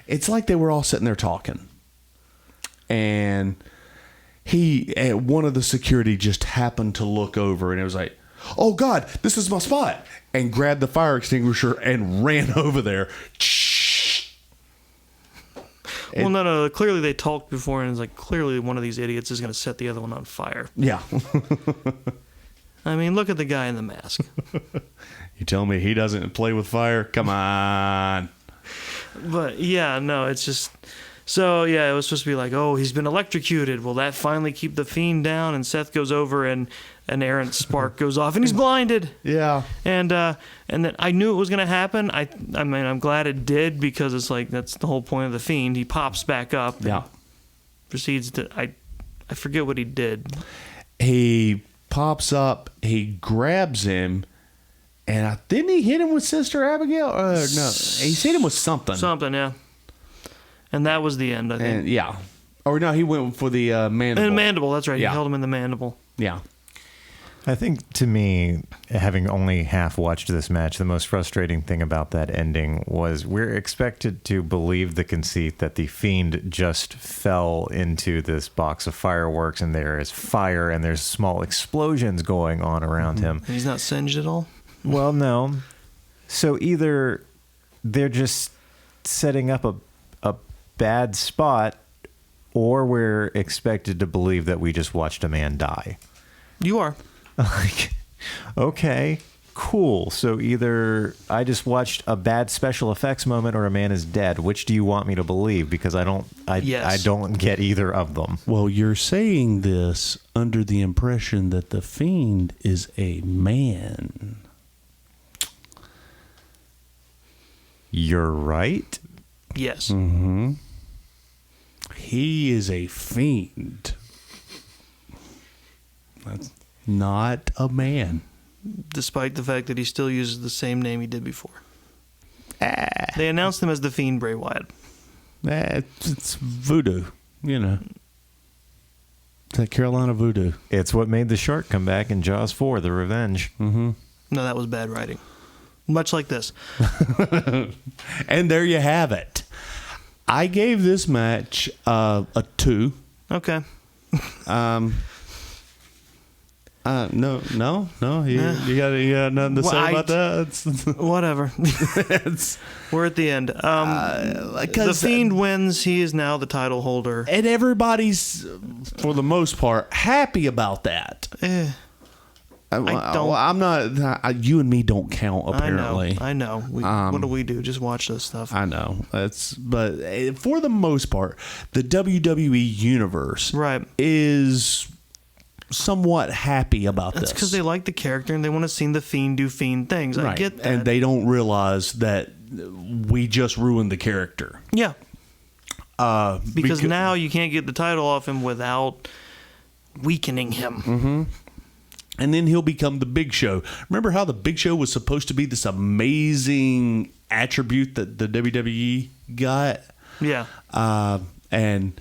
It's like they were all sitting there talking, and one of the security just happened to look over, and it was like, "Oh God, this is my spot!" and grabbed the fire extinguisher and ran over there. Well, no. Clearly, they talked before, and it's like clearly one of these idiots is going to set the other one on fire. Yeah. I mean, look at the guy in the mask. You tell me he doesn't play with fire? Come on. But yeah, no, it's just. So, yeah, it was supposed to be like, oh, he's been electrocuted. Will that finally keep the Fiend down? And Seth goes over, and an errant spark goes off, and he's blinded. Yeah. And then I knew it was going to happen. I mean, I'm glad it did, because it's like, that's the whole point of the Fiend. He pops back up. Yeah. Proceeds to, I forget what he did. He pops up, he grabs him, and didn't he hit him with Sister Abigail? No, he hit him with something. Something, yeah. And that was the end, I think. And, yeah. Or no, he went for the mandible. And mandible, that's right. Yeah. He held him in the mandible. Yeah. I think, to me, having only half watched this match, the most frustrating thing about that ending was we're expected to believe the conceit that the Fiend just fell into this box of fireworks, and there is fire and there's small explosions going on around him. And he's not singed at all? Well, no. So either they're just setting up a bad spot, or we're expected to believe that we just watched a man die. You are. Like, okay, cool. So either I just watched a bad special effects moment, or a man is dead. Which do you want me to believe? Because I don't get either of them. Well, you're saying this under the impression that the Fiend is a man. You're right. Yes. Mm-hmm. He is a fiend. That's not a man. Despite the fact that he still uses the same name he did before. They announced him as the Fiend Bray Wyatt. It's voodoo, you know. It's that Carolina voodoo. It's what made the shark come back in Jaws 4, The Revenge. Mm-hmm. No, that was bad writing. Much like this. And there you have it. I gave this match a 2. Okay. No. You got nothing to say about that? Whatever. We're at the end. The Fiend wins. He is now the title holder, and everybody's, for the most part, happy about that. I'm not. You and me don't count. Apparently, I know. What do we do? Just watch this stuff. I know. But for the most part, the WWE universe is somewhat happy about this. That's because they like the character and they want to see the Fiend do Fiend things. I get that. And they don't realize that we just ruined the character. Yeah. Because now you can't get the title off him without weakening him. Mm-hmm. And then he'll become the Big Show. Remember how the Big Show was supposed to be this amazing attribute that the WWE got? Yeah. And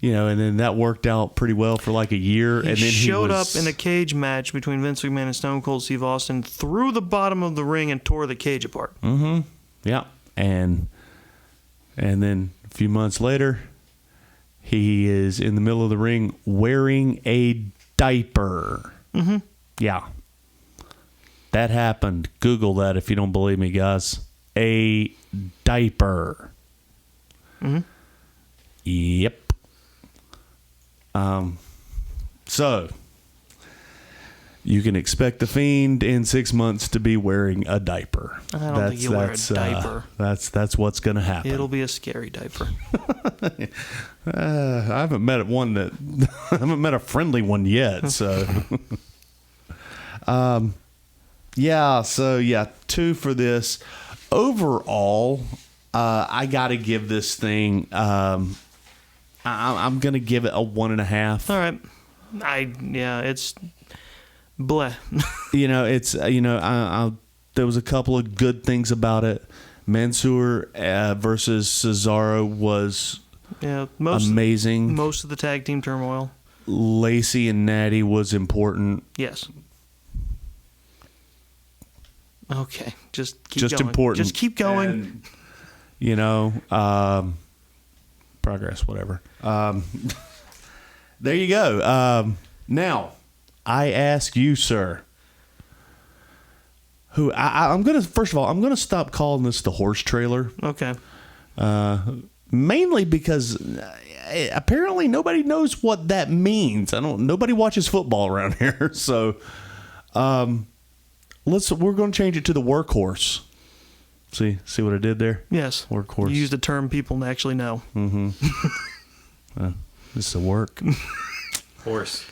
then that worked out pretty well for like a year. He showed up in a cage match between Vince McMahon and Stone Cold Steve Austin through the bottom of the ring and tore the cage apart. Mm-hmm. Yeah. And then a few months later, he is in the middle of the ring wearing a diaper. Mm-hmm. Yeah. That happened. Google that if you don't believe me, guys. A diaper. Mm-hmm. Yep. So you can expect the Fiend in 6 months to be wearing a diaper. I don't think he'll wear a diaper. That's what's going to happen. It'll be a scary diaper. I haven't met I haven't met a friendly one yet. So, yeah. 2 for this. Overall, I got to give this thing. I'm going to give it a 1.5. All right. It's bleh. There was a couple of good things about it. Mansoor versus Cesaro was amazing. Most of the tag team turmoil. Lacey and Natty was important. Yes. Okay. Just keep going. Important. Just keep going. And, progress, whatever. There you go. Now, I ask you, sir. I'm gonna stop calling this the horse trailer. Okay. Mainly because apparently nobody knows what that means. Nobody watches football around here, so we're going to change it to the workhorse. See what I did there? Yes. Workhorse. You used a term people actually know. Mm-hmm. This is a work. Horse.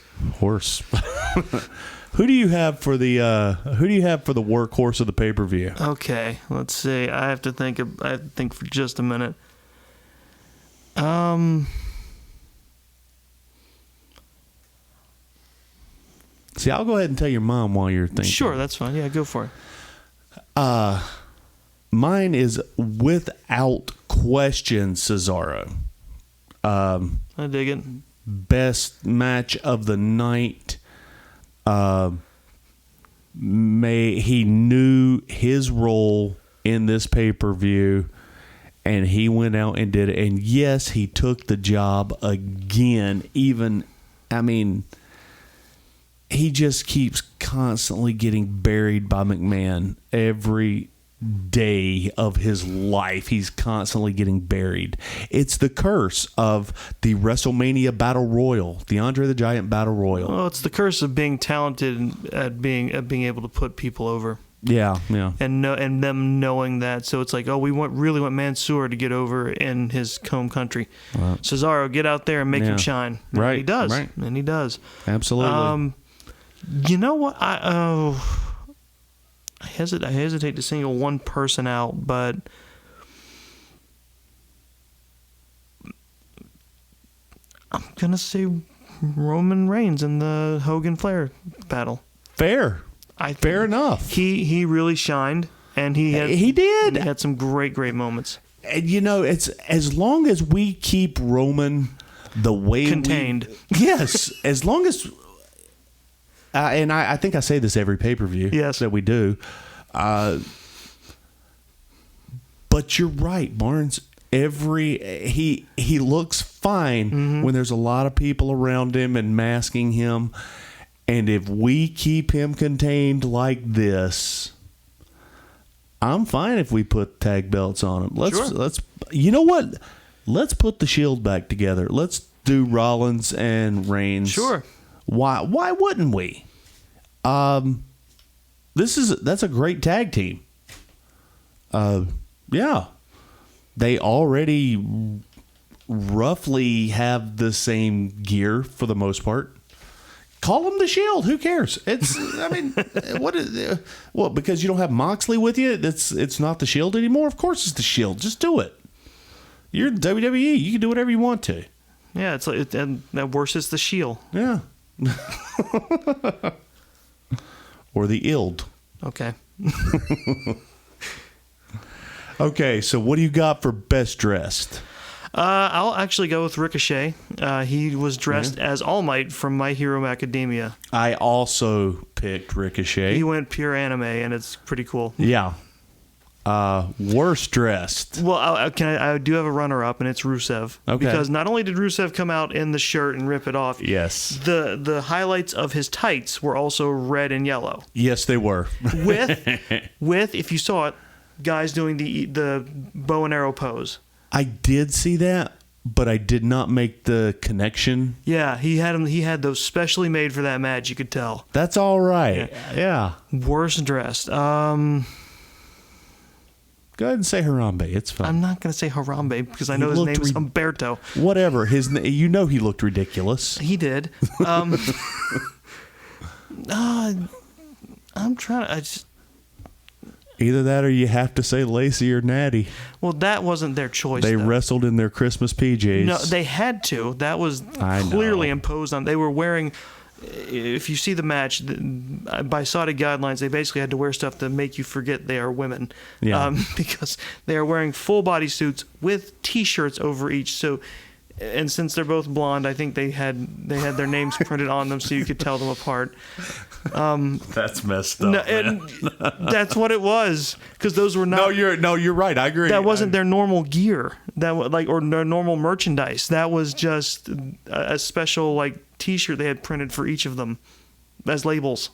Who do you have for the workhorse of the pay-per-view? Okay, let's see. I have to think for just a minute. See, I'll go ahead and tell your mom while you're thinking. Sure, that's fine. Yeah, go for it. Mine is without question Cesaro. I dig it. Best match of the night. He knew his role in this pay-per-view, and he went out and did it. And yes, he took the job again. He just keeps constantly getting buried by McMahon every day of his life. He's constantly getting buried. It's the curse of the WrestleMania Battle Royal, the Andre the Giant Battle Royal. Well, it's the curse of being talented at being able to put people over. Yeah. And them knowing that. So it's like, we really want Mansoor to get over in his home country. Right. Cesaro, get out there and make him shine. And right. He does. Right. And he does. Absolutely. You know what? I hesitate to single one person out, but I'm gonna say Roman Reigns in the Hogan Flair battle. Fair enough. He really shined, and he did. He had some great moments. And it's as long as we keep Roman the way contained. Yes, as long as. And I think I say this every pay-per-view that we do. But you're right, Barnes. He looks fine when there's a lot of people around him and masking him. And if we keep him contained like this, I'm fine if we put tag belts on him. Let's you know what? Let's put the Shield back together. Let's do Rollins and Reigns. Sure. Why wouldn't we? That's a great tag team. Yeah. They already roughly have the same gear for the most part. Call them the Shield. Who cares? Because you don't have Moxley with you, it's not the Shield anymore? Of course it's the Shield. Just do it. You're WWE. You can do whatever you want to. Yeah, it's like, and at worst, it's the Shield. Yeah. Or the Ild. Okay. Okay, so what do you got for best dressed? I'll actually go with Ricochet. He was dressed as All Might from My Hero Academia. I also picked Ricochet. He went pure anime, and it's pretty cool. Yeah. Worst dressed. Well, I do have a runner-up, and it's Rusev. Okay. Because not only did Rusev come out in the shirt and rip it off, Yes. the highlights of his tights were also red and yellow. Yes, they were. With if you saw it, guys doing the bow and arrow pose. I did see that, but I did not make the connection. Yeah, he had those specially made for that match. You could tell. That's all right. Yeah. Worst dressed. Go ahead and say Harambe. It's fine. I'm not gonna say Harambe because I know his name is Humberto. Whatever. He looked ridiculous. He did. I'm trying. Either that or you have to say Lacey or Natty. Well, that wasn't their choice. They though. wrestled in their Christmas PJs. No, they had to. That was clearly imposed on. They were wearing. If you see the match, by Saudi guidelines, they basically had to wear stuff to make you forget they are women. Yeah. Because they are wearing full body suits with T-shirts over each. So, and since they're both blonde, I think they had their names printed on them so you could tell them apart. That's messed up. No, and that's what it was, because those were not. No, you're right. I agree. That wasn't their normal gear. That was or their normal merchandise. That was just a special T-shirt they had printed for each of them as labels.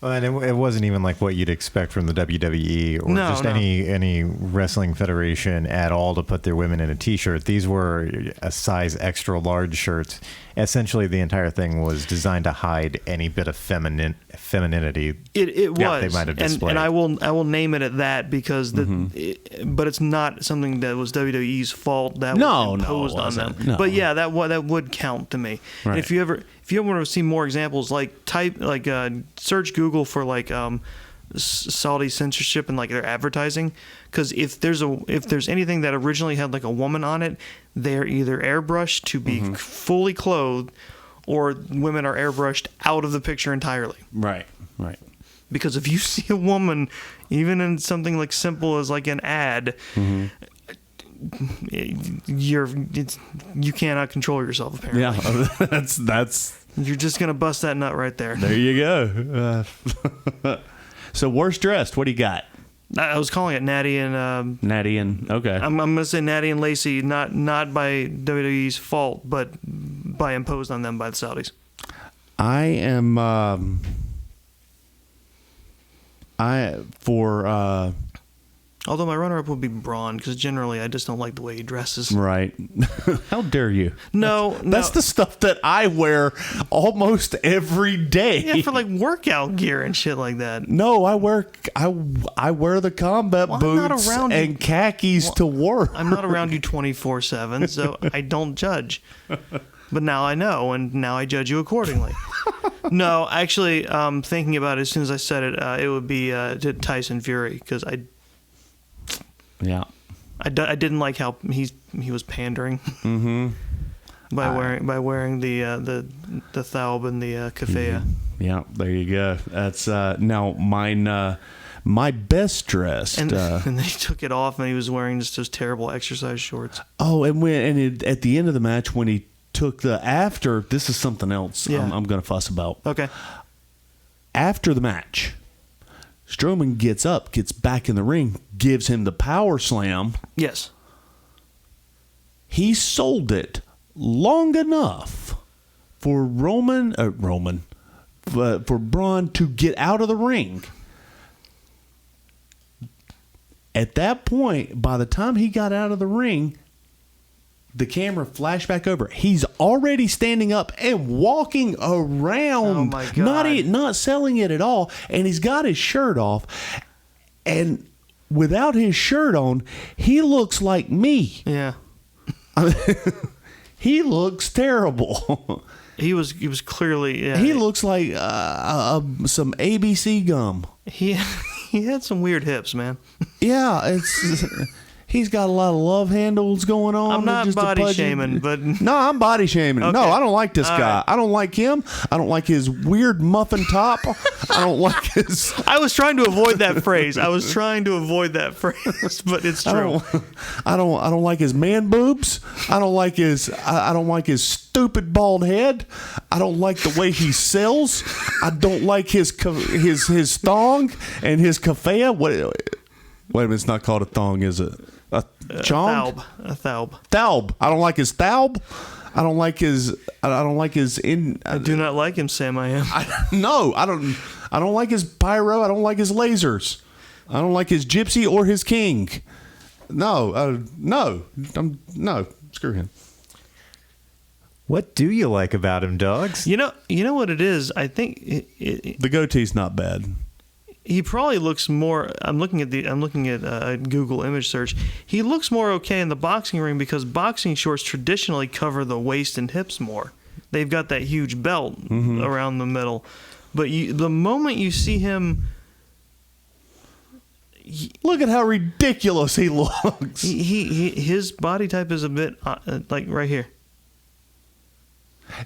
Well, and it wasn't even like what you'd expect from the WWE or any wrestling federation at all to put their women in a T-shirt. These were a size extra large shirts. Essentially, the entire thing was designed to hide any bit of femininity. It was. They might have displayed. And I will name it at that because but it's not something that was WWE's fault. That was imposed on them. No. But yeah, that would count to me. Right. And if you want to see more examples, search Google for Saudi censorship and their advertising, because if there's anything that originally had a woman on it, they're either airbrushed to be fully clothed, or women are airbrushed out of the picture entirely. Right. Because if you see a woman, even in something simple as an ad, you cannot control yourself apparently. Yeah, that's. You're just gonna bust that nut right there. There you go. So worst dressed, what do you got? I was calling it Natty and okay. I'm gonna say Natty and Lacey, not by WWE's fault, but by imposed on them by the Saudis. I am. Although my runner-up would be Braun, because generally I just don't like the way he dresses. Right. How dare you? No. That's the stuff that I wear almost every day. Yeah, for workout gear and shit like that. No, I wear the combat boots and khakis to work. I'm not around you 24/7, so I don't judge. But now I know, and now I judge you accordingly. No, actually, thinking about it, as soon as I said it, it would be Tyson Fury, because I didn't like how he was pandering by wearing the thawb and the keffiyeh. Yeah, there you go. That's now mine. My best dressed, and then he took it off, and he was wearing just those terrible exercise shorts. Oh, and at the end of the match when he took this is something else. Yeah. I'm going to fuss about. Okay. After the match, Strowman gets up, gets back in the ring, gives him the power slam. Yes. he sold it long enough for for Braun to get out of the ring. At that point, by the time he got out of the ring, the camera flashed back over. He's already standing up and walking around. Oh my God. Not selling it at all. And he's got his shirt off. And without his shirt on, he looks like me. Yeah. He looks terrible. He was clearly. Yeah. He looks like some ABC gum. He had some weird hips, man. Yeah, he's got a lot of love handles going on. I'm not just a body pudgy- shaming, but No, I'm body shaming. Okay. No, I don't like this All guy. right. I don't like him. I don't like his weird muffin top. I don't like his. I was trying to avoid that phrase. But it's true. I don't like his man boobs. I don't like his stupid bald head. I don't like the way he sells. I don't like his thong and his kafaya. Wait a minute, it's not called a thong, is it? A chong? A thaub. Thaub. I don't like his thaub. I don't like his. I do not like him, Sam. I am. No, I don't like his pyro. I don't like his lasers. I don't like his gypsy or his king. No, no, screw him. What do you like about him, Doggz? You know what it is. I think The goatee's not bad. he probably looks more. I'm looking at a Google image search. He looks more okay in the boxing ring because boxing shorts traditionally cover the waist and hips more. They've got that huge belt around the middle, but the moment you see him, Look at how ridiculous he looks. his body type is a bit like right here.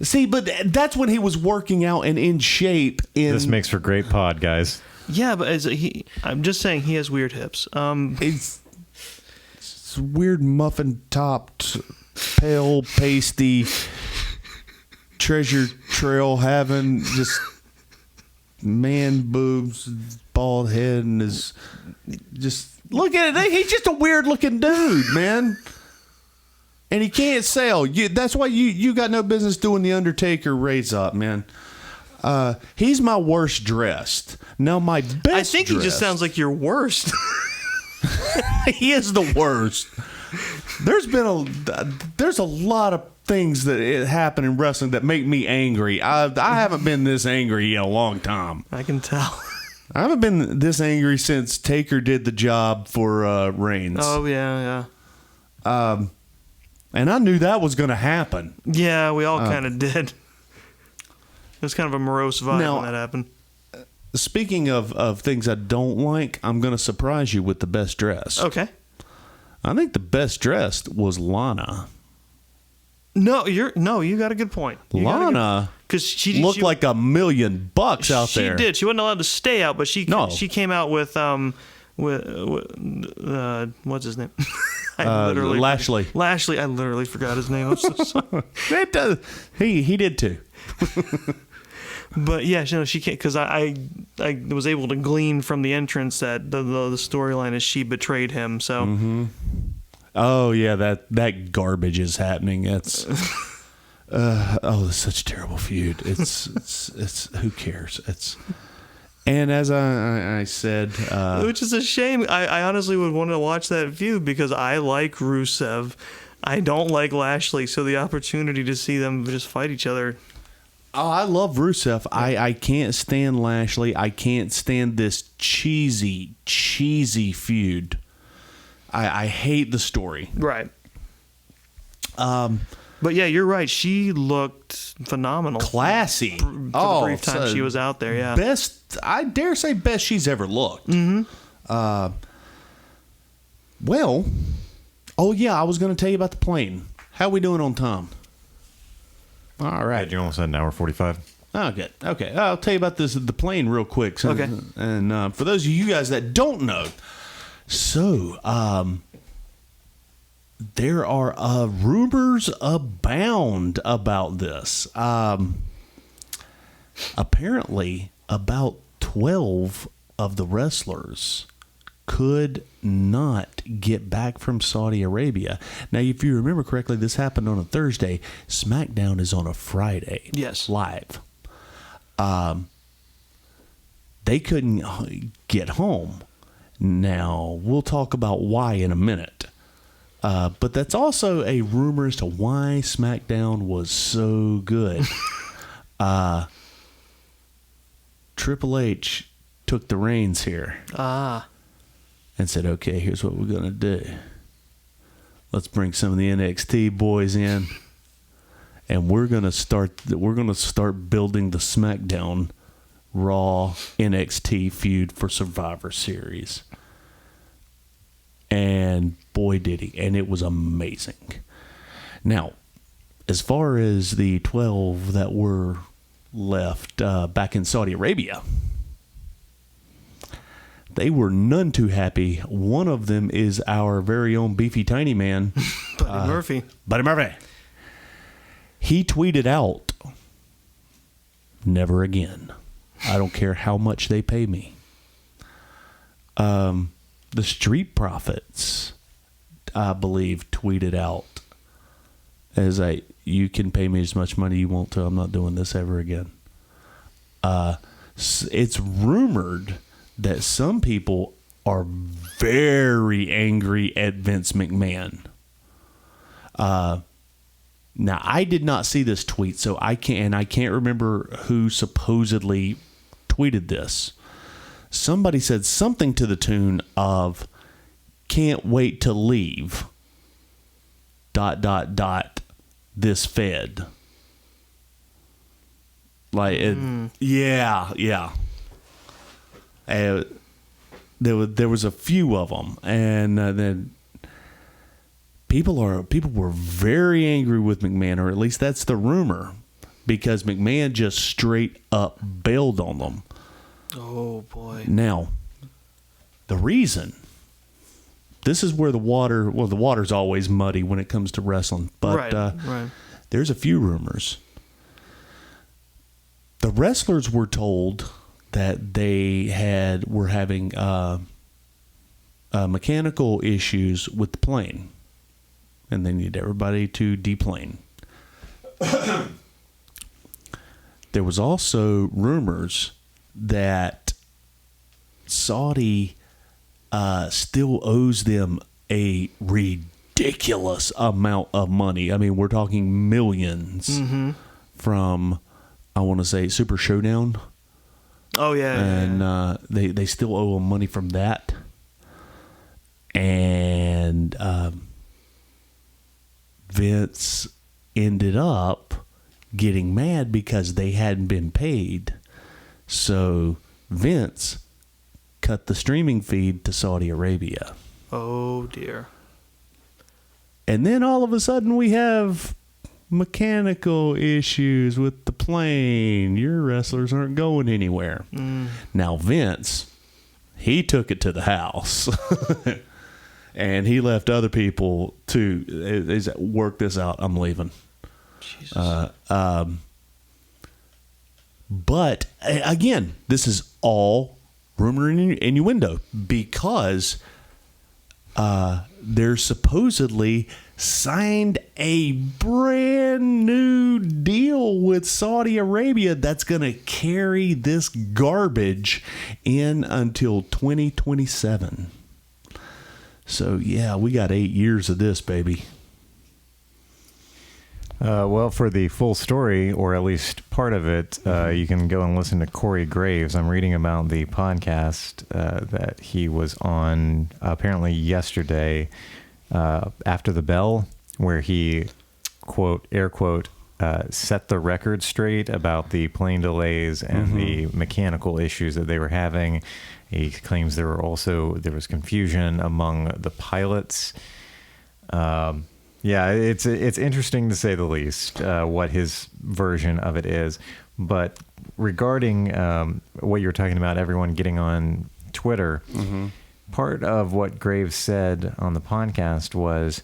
See, but that's when he was working out and in shape. This makes for great pod, guys. Yeah, but I'm just saying he has weird hips. It's weird muffin topped, pale, pasty, treasure trail having just man boobs, bald head, and his just look at it. He's just a weird looking dude, man. And he can't sell. That's why you got no business doing the Undertaker raise up, man. He's my worst dressed. Now my best. I think he just sounds like your worst. He is the worst. There's a lot of things that happen in wrestling that make me angry. I haven't been this angry in a long time. I can tell. I haven't been this angry since Taker did the job for Reigns. Oh yeah. And I knew that was going to happen. Yeah, we all kind of did. It was kind of a morose vibe Now, when that happened. Speaking of things I don't like, I'm going to surprise you with the best dressed. Okay. I think the best dressed was Lana. No, you got a good point. Lana because she looked like $1 million out there. She did. She wasn't allowed to stay out, but she came out with what's his name? Lashley. Lashley. I literally forgot his name. I'm so sorry. He did too. But yeah, she can't because I was able to glean from the entrance that the storyline is she betrayed him. So. Mm-hmm. Oh yeah, that garbage is happening. It's it's such a terrible feud. It's who cares? And as I said, which is a shame. I honestly would want to watch that feud because I like Rusev. I don't like Lashley, so the opportunity to see them just fight each other. Oh, I love Rusev. I can't stand Lashley. I can't stand this cheesy feud. I hate the story. Right. But yeah, you're right. She looked phenomenal. Classy. For the brief time she was out there, yeah. Best, I dare say, best she's ever looked. Mm-hmm. Well, oh yeah, I was going to tell you about the plane. How we doing on time? All right. You almost had an hour 45. Oh, good. Okay. I'll tell you about the plane real quick. So, okay. And for those of you guys that don't know, so there are rumors abound about this. Apparently, about 12 of the wrestlers could not get back from Saudi Arabia. Now, if you remember correctly, this happened on a Thursday. SmackDown is on a Friday. Yes. Live. They couldn't get home. Now, we'll talk about why in a minute. But that's also a rumor as to why SmackDown was so good. Triple H took the reins here. And said, okay, here's what we're going to do. Let's bring some of the NXT boys in, and we're going to start building the SmackDown Raw NXT feud for Survivor Series. And boy, did he. And it was amazing. Now, as far as the 12 that were left back in Saudi Arabia, they were none too happy. One of them is our very own beefy tiny man, Buddy Murphy. Buddy Murphy. He tweeted out, "Never again. I don't care how much they pay me." The Street Profits, I believe, tweeted out as you can pay me as much money you want to. I'm not doing this ever again. It's rumored that some people are very angry at Vince McMahon. Now, I did not see this tweet, so I can't remember who supposedly tweeted this. Somebody said something to the tune of, "Can't wait to leave. ... this Fed." Like, yeah. There was a few of them, and then people were very angry with McMahon, or at least that's the rumor, because McMahon just straight up bailed on them. Oh boy! Now, the reason, this is where the water's always muddy when it comes to wrestling, but right. There's a few rumors. The wrestlers were told that they were having mechanical issues with the plane, and they needed everybody to deplane. There was also rumors that Saudi still owes them a ridiculous amount of money. I mean, we're talking millions from, I want to say, Super Showdown. Oh yeah, and they still owe them money from that. And Vince ended up getting mad because they hadn't been paid. So Vince cut the streaming feed to Saudi Arabia. Oh dear. And then all of a sudden we have mechanical issues with the plane. Your wrestlers aren't going anywhere. Now Vince, he took it to the house. And he left other people to work this out. I'm leaving. Jesus. But again, this is all rumor and innuendo, because they're supposedly signed a brand new deal with Saudi Arabia that's going to carry this garbage in until 2027. So, yeah, we got 8 years of this, baby. Well, for the full story, or at least part of it, you can go and listen to Corey Graves. I'm reading about the podcast that he was on apparently yesterday, After the Bell, where he, quote, air quote, set the record straight about the plane delays and the mechanical issues that they were having. He claims there was confusion among the pilots. Yeah, it's interesting to say the least, what his version of it is. But regarding what you're talking about, everyone getting on Twitter, part of what Graves said on the podcast was,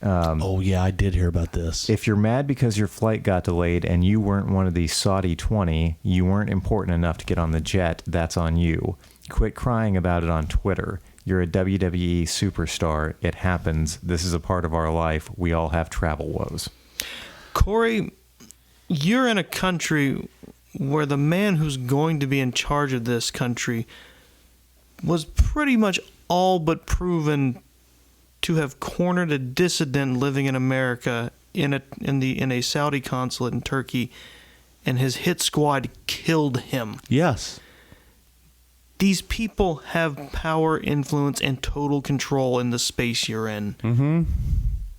oh, yeah, I did hear about this. If you're mad because your flight got delayed and you weren't one of the Saudi 20, you weren't important enough to get on the jet, that's on you. Quit crying about it on Twitter. You're a WWE superstar. It happens. This is a part of our life. We all have travel woes. Corey, you're in a country where the man who's going to be in charge of this country was pretty much all but proven to have cornered a dissident living in America in a Saudi consulate in Turkey, and his hit squad killed him. Yes. These people have power, influence, and total control in the space you're in. Mm-hmm.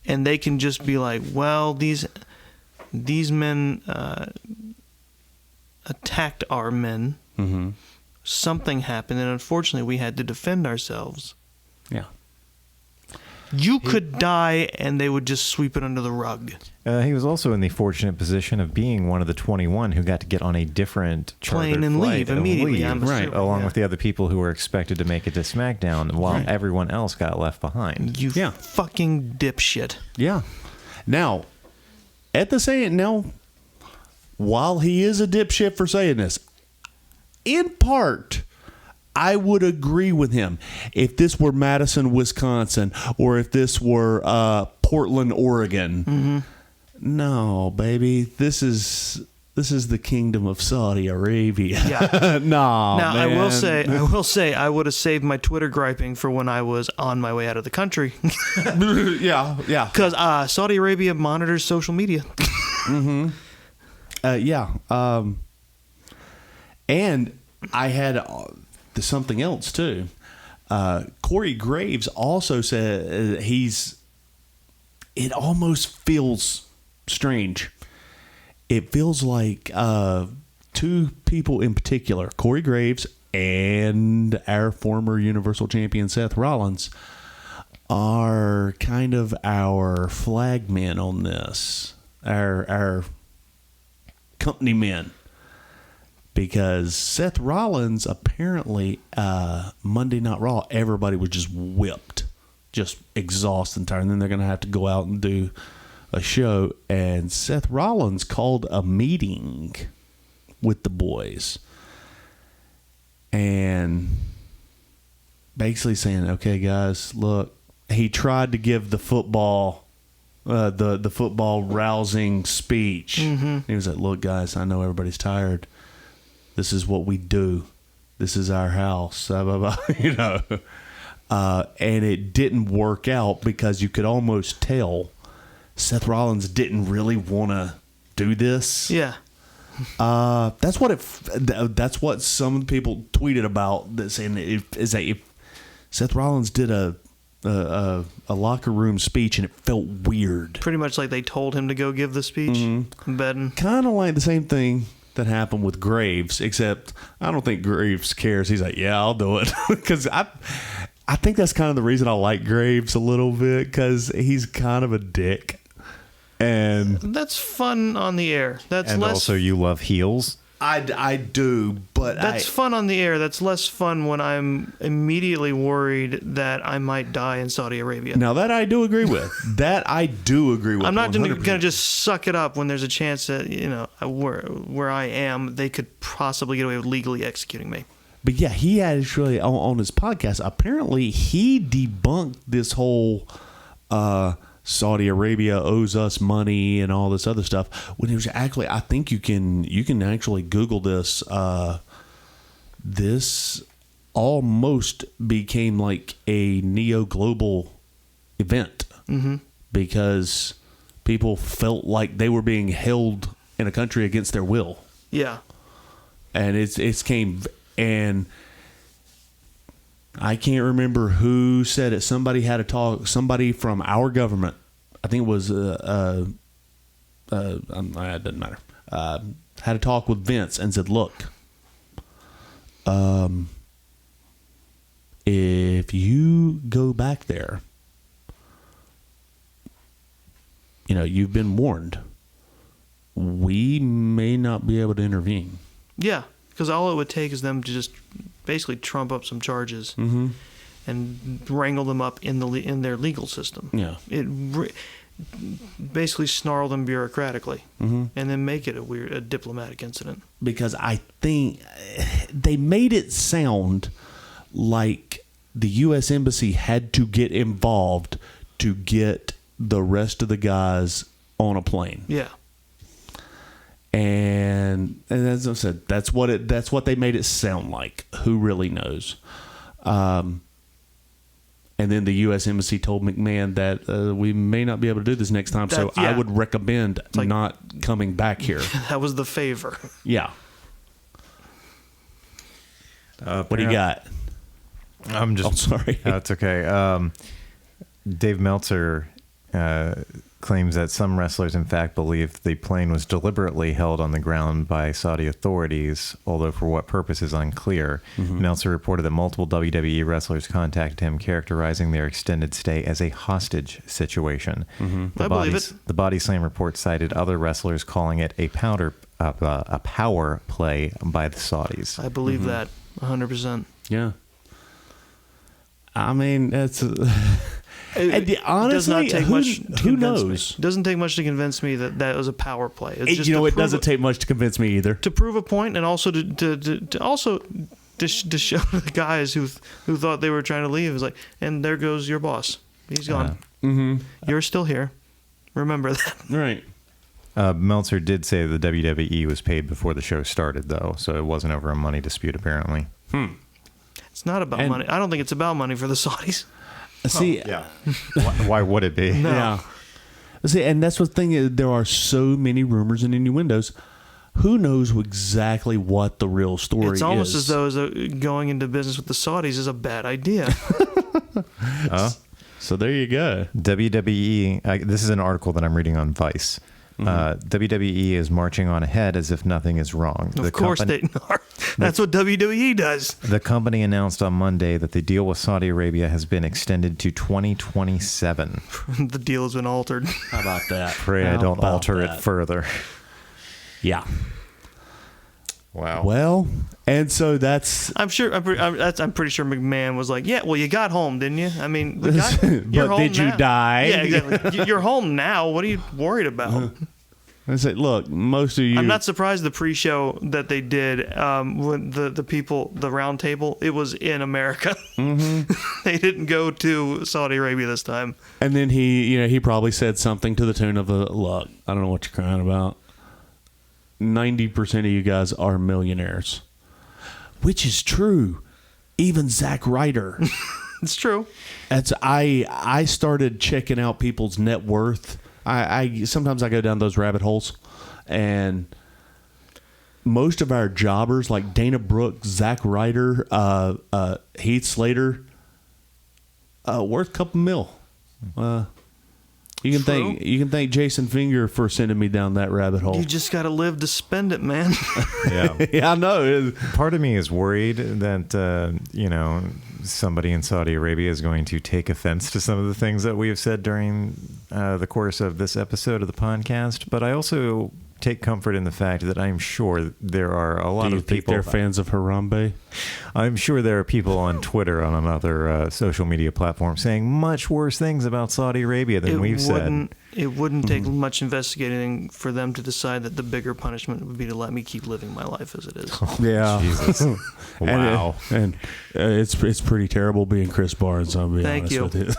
And they can just be like, well, these men attacked our men. Mm-hmm. Something happened, and unfortunately we had to defend ourselves. Yeah. You could die, and they would just sweep it under the rug. He was also in the fortunate position of being one of the 21 who got to get on a different chartered Plane and flight leave immediately, I'm right, assuming, along yeah. with the other people who were expected to make it to SmackDown, while Right. everyone else got left behind. You Yeah. fucking dipshit. Yeah. Now, at the same now, while he is a dipshit for saying this, in part, I would agree with him. If this were Madison, Wisconsin, or if this were Portland, Oregon, no, baby, this is the kingdom of Saudi Arabia. Yeah. No, Now, man. I will say, I would have saved my Twitter griping for when I was on my way out of the country. yeah. Because Saudi Arabia monitors social media. Yeah. And I had something else too. Corey Graves also said it almost feels strange. It feels like two people in particular, Corey Graves and our former Universal Champion Seth Rollins, are kind of our flag men on this. Our company men. Because Seth Rollins, apparently, Monday Night Raw, everybody was just whipped, just exhausted and tired. And then they're going to have to go out and do a show. And Seth Rollins called a meeting with the boys. And basically saying, okay, guys, look, he tried to give the football the football rousing speech. Mm-hmm. He was like, look, guys, I know everybody's tired. This is what we do. This is our house. Blah, blah, blah, you know. And it didn't work out because you could almost tell Seth Rollins didn't really want to do this. Yeah. That's what some people tweeted about that, saying if Seth Rollins did a locker room speech and it felt weird. Pretty much like they told him to go give the speech. I'm betting. Kind of like the same thing that happened with Graves, except I don't think Graves cares. He's like, yeah, I'll do it. Because I think that's kind of the reason I like Graves a little bit, because he's kind of a dick. And That's fun on the air. That's And less. also, you love heels. I do, but That's fun on the air. That's less fun when I'm immediately worried that I might die in Saudi Arabia. Now that I do agree with. I'm not going 100%. to just suck it up when there's a chance that, where I am, they could possibly get away with legally executing me. But yeah, he actually, on his podcast, apparently he debunked this whole Saudi Arabia owes us money and all this other stuff. When it was actually, I think you can actually Google this. This almost became like a neo-global event because people felt like they were being held in a country against their will. Yeah. And it's came, and I can't remember who said it. Somebody had a talk. Somebody from our government, I think it was it doesn't matter. Had a talk with Vince and said, "Look, if you go back there, you've been warned. We may not be able to intervene." Yeah, because all it would take is them to just basically trump up some charges and wrangle them up in their legal system. Yeah. Basically snarl them bureaucratically and then make it a diplomatic incident. Because I think they made it sound like the U.S. Embassy had to get involved to get the rest of the guys on a plane. Yeah. And as I said, that's what they made it sound like. Who really knows? And then the U.S. Embassy told McMahon that we may not be able to do this next time, so I would recommend not coming back here. That was the favor. Yeah. What do you got? I'm just. Oh, sorry. That's okay. Dave Meltzer claims that some wrestlers, in fact, believe the plane was deliberately held on the ground by Saudi authorities, although for what purpose is unclear. Meltzer reported that multiple WWE wrestlers contacted him, characterizing their extended stay as a hostage situation. I believe it. The Body Slam report cited other wrestlers calling it a power play by the Saudis. I believe that 100%. Yeah. I mean, that's... It honestly, does not take much to who convince knows? me. It doesn't take much to convince me that was a power play. It's just it doesn't take much to convince me either. to prove a point, and also to show the guys who thought they were trying to leave. It's like, and there goes your boss. He's gone. You're still here. Remember that. Right. Meltzer did say the WWE was paid before the show started, though, so it wasn't over a money dispute, apparently. It's not about money. I don't think it's about money for the Saudis. See, Why would it be? No. yeah. See, and that's the thing is, there are so many rumors and innuendos. Who knows exactly what the real story is? It's almost as though going into business with the Saudis is a bad idea. So there you go. WWE, this is an article that I'm reading on Vice. WWE is marching on ahead as if nothing is wrong. Of course they are. That's what WWE does. The company announced on Monday that the deal with Saudi Arabia has been extended to 2027. The deal has been altered. How about that? Pray I don't alter it further. Yeah. Wow. Well, and so that's... I'm pretty sure McMahon was like, yeah, well, you got home, didn't you? I mean, you're but home did you now. die? Yeah, exactly. You're home now. What are you worried about? I said, look, most of you... I'm not surprised the pre-show that they did when the people, the round table, it was in America. They didn't go to Saudi Arabia this time. And then he probably said something to the tune of, look, I don't know what you're crying about. 90% of you guys are millionaires. Which is true. Even Zack Ryder. It's true. I started checking out people's net worth. I sometimes I go down those rabbit holes, and most of our jobbers like Dana Brooke, Zack Ryder, Heath Slater, worth a couple mil. You can thank Jason Finger for sending me down that rabbit hole. You just got to live to spend it, man. Yeah. Yeah, I know. Part of me is worried that, somebody in Saudi Arabia is going to take offense to some of the things that we have said during the course of this episode of the podcast. But I also take comfort in the fact that I'm sure there are a lot of people. They're fans of Harambe? I'm sure there are people on Twitter and on other social media platforms saying much worse things about Saudi Arabia than we've said. It wouldn't take much investigating for them to decide that the bigger punishment would be to let me keep living my life as it is. Yeah. Jesus. Wow. And it's pretty terrible being Chris Barnes, I'll be honest with you.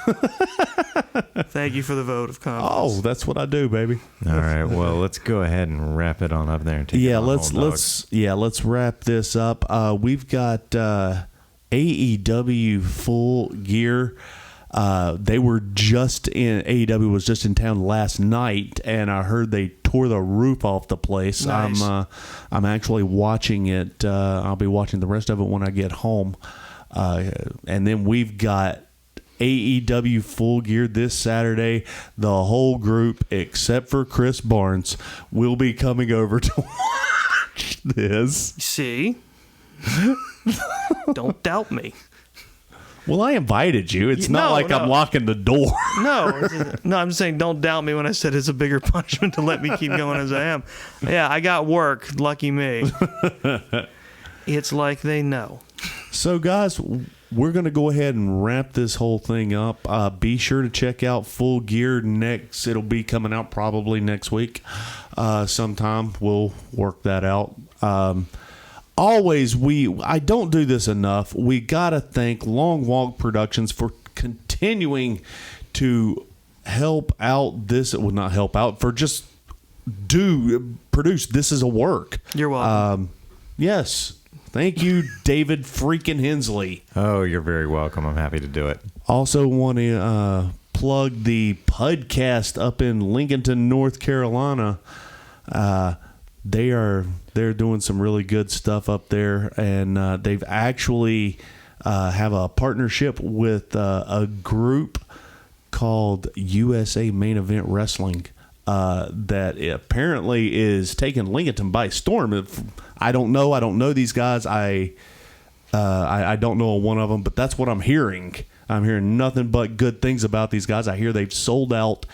Thank you for the vote of confidence. Oh, that's what I do, baby. All right. Well, let's go ahead and wrap it on up there. And take it on let's wrap this up. We've got AEW Full Gear. They were AEW was just in town last night, and I heard they tore the roof off the place. Nice. I'm actually watching it. I'll be watching the rest of it when I get home. And then we've got AEW Full Gear this Saturday. The whole group, except for Chris Barnes, will be coming over to watch this. See? Don't doubt me. Well, I invited you. It's not like I'm locking the door. No, I'm saying don't doubt me when I said it's a bigger punishment to let me keep going as I am. Yeah, I got work. Lucky me. It's like they know. So, guys, we're going to go ahead and wrap this whole thing up. Be sure to check out Full Gear next. It'll be coming out probably next week sometime. We'll work that out. always, I don't do this enough. We got to thank Long Walk Productions for continuing to help out this. It would not help out for just produce. This is a work. You're welcome. Yes. Thank you, David freaking Hensley. Oh, you're very welcome. I'm happy to do it. Also want to plug the podcast up in Lincolnton, North Carolina. They're doing some really good stuff up there, and they've actually have a partnership with a group called USA Main Event Wrestling that apparently is taking Lincolnton by storm. I don't know these guys. I don't know one of them, but that's what I'm hearing. I'm hearing nothing but good things about these guys. I hear they've sold out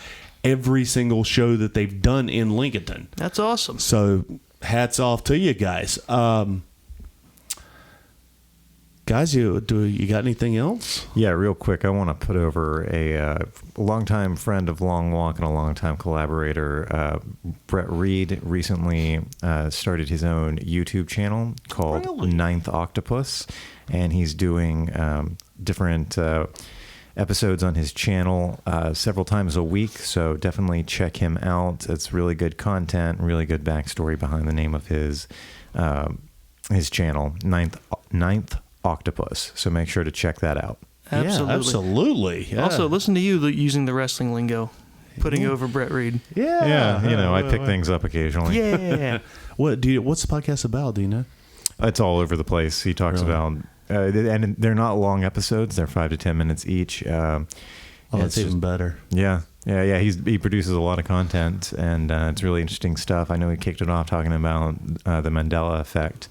every single show that they've done in Lincolnton. That's awesome. So hats off to you guys. Guys, you got anything else? Yeah, real quick, I want to put over a longtime friend of Long Walk and a longtime collaborator, Brett Reed, recently started his own YouTube channel called Ninth Octopus, and he's doing different episodes on his channel several times a week, so definitely check him out. It's really good content, really good backstory behind the name of his channel, Ninth Octopus. So make sure to check that out. Absolutely. Yeah, absolutely. Yeah. Also, listen to you using the wrestling lingo, putting over Brett Reed. Yeah. Yeah, I pick things up occasionally. Yeah. What's the podcast about? Do you know? It's all over the place. He talks about, and they're not long episodes. They're 5 to 10 minutes each. That's even better. Yeah. He produces a lot of content, and it's really interesting stuff. I know he kicked it off talking about the Mandela effect.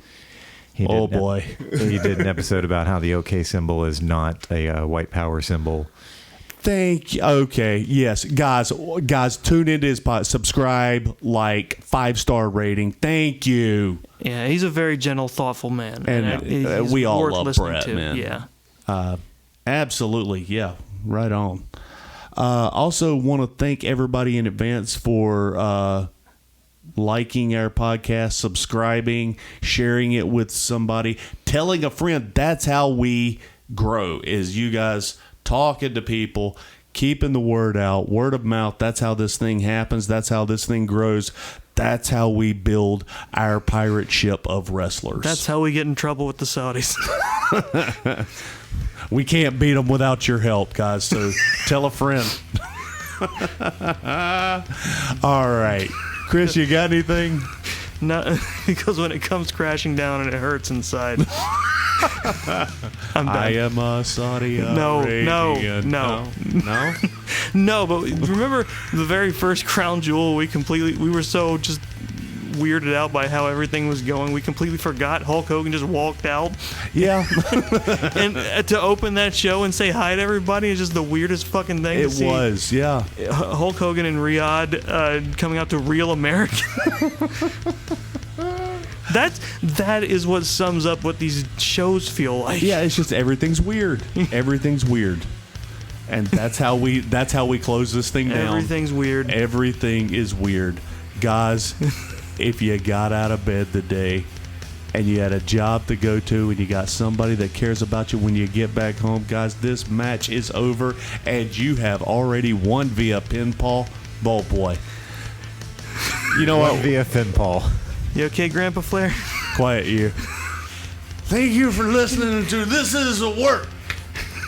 He did an episode about how the OK symbol is not a white power symbol. Thank you. Okay. Yes. Guys, tune into his pod. Subscribe, 5-star rating. Thank you. Yeah, he's a very gentle, thoughtful man. And he's we all worth love listening Brett, to. man. Yeah. Absolutely. Yeah. Right on. Also want to thank everybody in advance for liking our podcast, subscribing, sharing it with somebody, telling a friend. That's how we grow, is you guys talking to people, keeping the word out, word of mouth. That's how this thing happens. That's how this thing grows. That's how we build our pirate ship of wrestlers. That's how we get in trouble with the Saudis. We can't beat them without your help, guys, so tell a friend. All right. Chris, you got anything? No, because when it comes crashing down and it hurts inside, I'm done. I am a Saudi Arabian. No. No, but remember the very first Crown Jewel, we were so just weirded out by how everything was going. We completely forgot Hulk Hogan just walked out. Yeah. And to open that show and say hi to everybody is just the weirdest fucking thing to see. It was, yeah. Hulk Hogan in Riyadh coming out to Real American. That is what sums up what these shows feel like. Yeah, it's just everything's weird. Everything's weird. And that's how we close this thing down. Everything's weird. Everything is weird. Guys, if you got out of bed today and you had a job to go to and you got somebody that cares about you when you get back home, guys, this match is over and you have already won via pinfall. Oh boy. You know what? Via pinfall. You okay, Grandpa Flair? Quiet you. Thank you for listening to This Is a Work.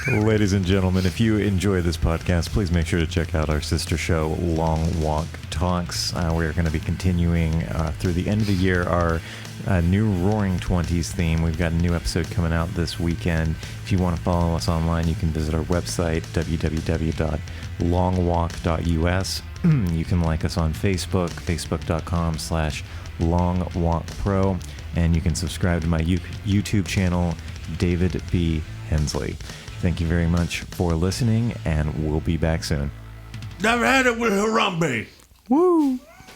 Ladies and gentlemen, if you enjoy this podcast, please make sure to check out our sister show, Long Walk Talks. We are going to be continuing through the end of the year our new Roaring Twenties theme. We've got a new episode coming out this weekend. If you want to follow us online, you can visit our website, www.longwalk.us. You can like us on Facebook, facebook.com/longwalkpro, and you can subscribe to my YouTube channel, David B. Hensley. Thank you very much for listening, and we'll be back soon. Never had it with Harambe. Woo!